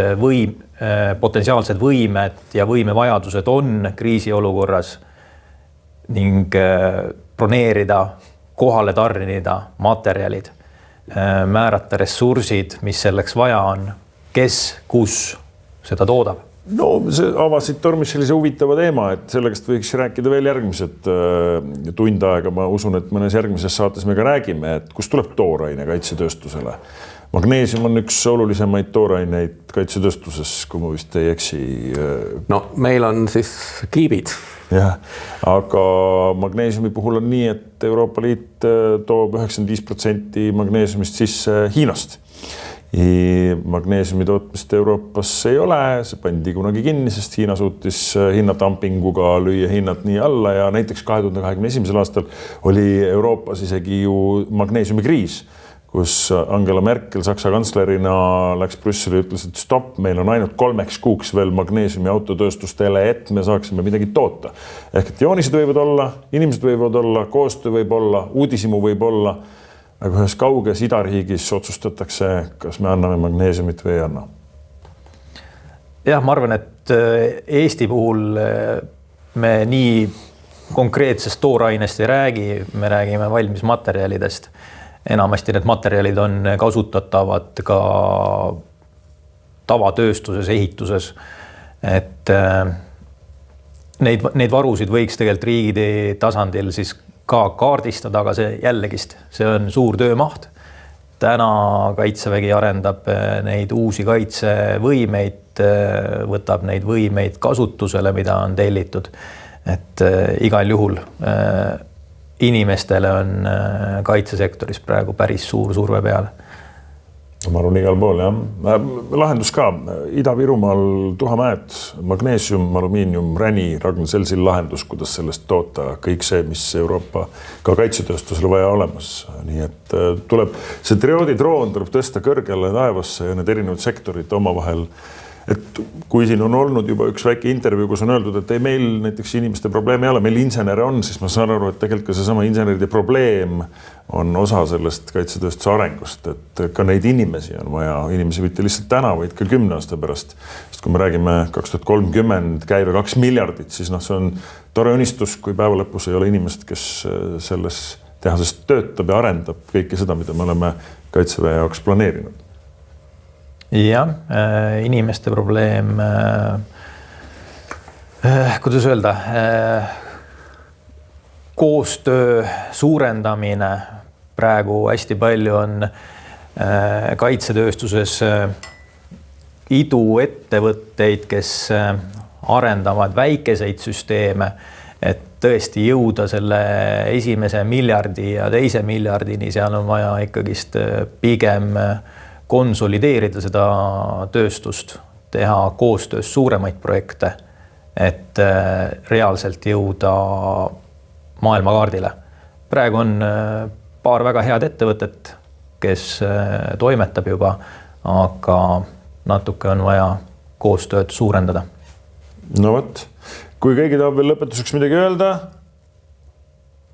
potentsiaalsed võimed ja võimevajadused on kriisiolukorras ning broneerida, kohale tarnida materjalid, määrata ressursid, mis selleks vaja on, kes, kus seda toodab. No see avasid Tormis sellise huvitava teema, et sellest võiks rääkida veel järgmised tund aega. Ma usun, et mõnes järgmises saates me ka räägime, et kust tuleb tooraine kaitsetööstusele. Magneesium on üks olulisemaid tooraineid kaitsetööstuses, kui ma vist ei eksi. No meil on siis kiibid. Jah, aga magneesiumi puhul on nii, et Euroopa Liit toob 95% magneesiumist sisse Hiinast. Magneesiumi tootmist Euroopas ei ole, see pandi kunagi kinni, sest Hiina suutis hinnatampinguga lüüa hinnad nii alla ja näiteks 2021. aastal oli Euroopas isegi ju magneesiumikriis, kus Angela Merkel Saksa kantslerina läks Brüsseli ja ütles, et stopp, meil on ainult 3 kuuks veel magneesiumi autotööstustele, et me saaksime midagi toota. Ehk et joonised võivad olla, inimesed võivad olla, koostöö võib olla, uudisimu võib olla, aga ühes kauges idariigis otsustatakse, kas me anname magneesiumit või ei anna. Jah, ma arvan, et Eesti puhul me nii konkreetsest toorainest ei räägi, me räägime valmis materjalidest. Enamasti need materjalid on kasutatavad ka tavatööstuses, ehituses. Et neid varusid võiks tegelikult riigi tasandil siis ka kaardistada, aga see jällegist, see on suur töömaht. Täna Kaitsevägi arendab neid uusi kaitsevõimeid, võtab neid võimeid kasutusele, mida on tellitud. Et igal juhul inimestele on kaitsesektoris praegu päris suur surve peale. Ma arvan igal pool, jah. Lahendus ka. Ida-Virumaal Tuhamäed, magneesium, alumiinium, räni, Ragnar Selsil lahendus, kuidas sellest toota kõik see, mis Euroopa ka kaitsetööstusele vaja olemas. Nii et tuleb see trioodidroon tuleb tõsta kõrgele taevasse ja need erinevad sektorid omavahel. Et kui siin on olnud juba üks väike intervjuu, kus on öeldud, et ei meil näiteks inimeste probleeme ei ole, meil insenere on, siis ma saan aru, et tegelikult ka seesama inseneride probleem on osa sellest kaitsetööstuse arengust, et ka neid inimesi on vaja, inimesi mitte lihtsalt täna, vaid ka 10 aasta pärast. Sest kui me räägime 2030 käive 2 miljardit, siis see on tore unistus, kui päeva lõpus ei ole inimesed, kes selles tehases töötab ja arendab kõike seda, mida me oleme Kaitseväe jaoks planeerinud. Jah, inimeste probleem, kuidas öelda, koostöö suurendamine. Praegu hästi palju on kaitsetööstuses iduettevõtteid, kes arendavad väikeseid süsteeme, et tõesti jõuda selle esimese miljardi ja teise miljardini, seal on vaja ikkagist pigem konsolideerida seda tööstust, teha koostöös suuremaid projekte, et reaalselt jõuda maailmakaardile. Praegu on paar väga head ettevõtet, kes toimetab juba, aga natuke on vaja koostööd suurendada. No võt, kui keegi tahab veel lõpetuseks midagi öelda,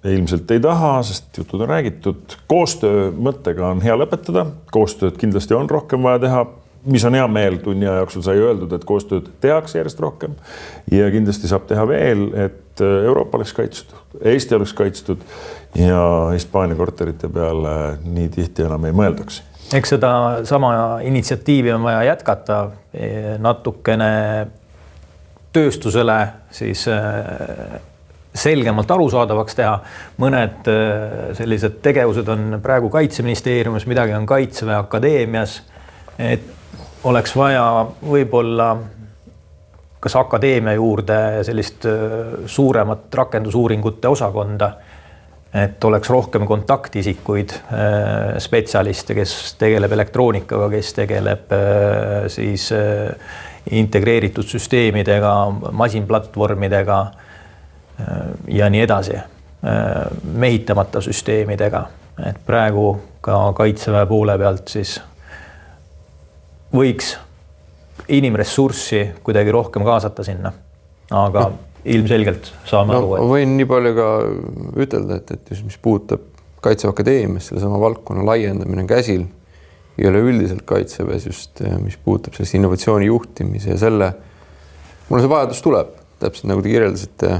ilmselt ei taha, sest jutud on räägitud. Koostöö mõttega on hea lõpetada. Koostööd kindlasti on rohkem vaja teha. Mis on hea meel, tunni aja jooksul sai öeldud, et koostööd tehakse järjest rohkem. Ja kindlasti saab teha veel, et Euroopa oleks kaitstud, Eesti oleks kaitstud ja Hispaania korterite peale nii tihti enam ei mõeldaks. Eks seda sama initsiatiivi on vaja jätkata, natukene tööstusele siis selgemalt arusaadavaks teha. Mõned sellised tegevused on praegu Kaitseministeeriumis, midagi on Kaitseväe Akadeemias, et oleks vaja võib-olla kas akadeemia juurde sellist suuremat rakendusuuringute osakonda, et oleks rohkem kontaktisikuid, spetsialiste, kes tegeleb elektroonikaga, kes tegeleb siis integreeritud süsteemidega, masinplatvormidega ja nii edasi, mehitamata süsteemidega. Et praegu ka Kaitseväe poole pealt siis võiks inimressurssi kuidagi rohkem kaasata sinna, aga ilmselgelt saame aru. Võin nii palju ka ütelda, et just mis puudutab Kaitseväe Akadeemias, selle sama valdkonna laiendamine käsil ei ole üldiselt Kaitseväes just, mis puudutab sellest innovatsiooni juhtimise ja selle, mulle see vajadus tuleb, täpselt nagu te kirjeldasite,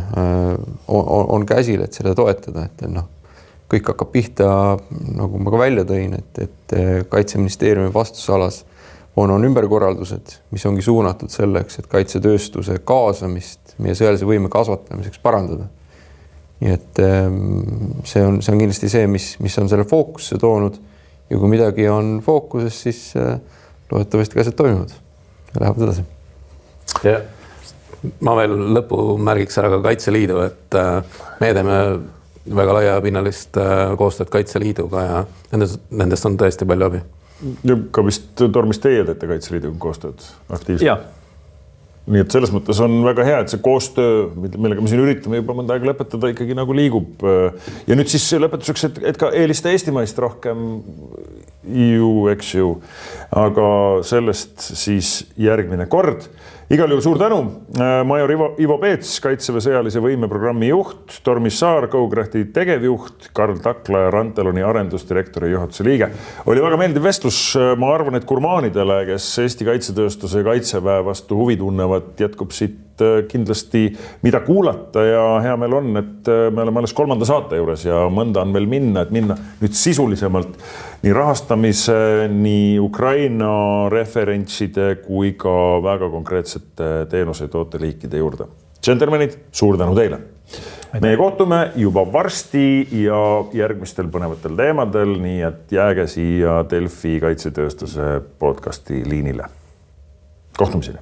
on käsil, et seda toetada, et kõik hakkab pihta, nagu ma ka välja tõin, et Kaitseministeeriumi vastusalas on ümberkorraldused, mis ongi suunatud selleks, et kaitsetööstuse kaasamist meie sõjalise võime kasvatamiseks parandada. Nii et see on kindlasti see, mis on selle fookusse toonud ja kui midagi on fookuses, siis loodetavasti ka asjad toimuvad ja lähevad edasi. Ja ma veel lõpu märgiks ära ka Kaitseliidu, et me teeme väga laiapinnalist koostööd Kaitseliiduga ja nendest on tõesti palju abi. Ja ka vist Tormis teie teete Kaitseliiduga koostööd aktiivselt. Ja. Nii et selles mõttes on väga hea, et see koostöö, millega me siin üritame juba mõnda aega lõpetada, ikkagi nagu liigub. Ja nüüd siis lõpetuseks, et ka eelista Eestimaist rohkem eks ju, aga sellest siis järgmine kord. Igal juhul suur tänu. Major Ivo Peets, Kaitseväe sõjalise võimeprogrammi juht, Tormis Saar, GoCrafti tegevjuht, Karl Takla ja Ranteloni arendusdirektori juhatuse liige. Oli väga meeldiv vestlus. Ma arvan, et gurmaanidele, kes Eesti kaitsetööstuse ja Kaitseväe vastu huvi tunnevad, jätkub siit kindlasti mida kuulata ja hea meel on, et me oleme alles 3. saate juures ja mõnda on veel minna, et minna nüüd sisulisemalt nii rahastamise, nii Ukraina referentside kui ka väga konkreetsete teenuse tooteliikide juurde. Džentelmenid, suur tänu teile. Me kohtume juba varsti ja järgmistel põnevatel teemadel, nii et jääge siia Delfi kaitsetööstuse podcasti liinile. Kohtumiseni.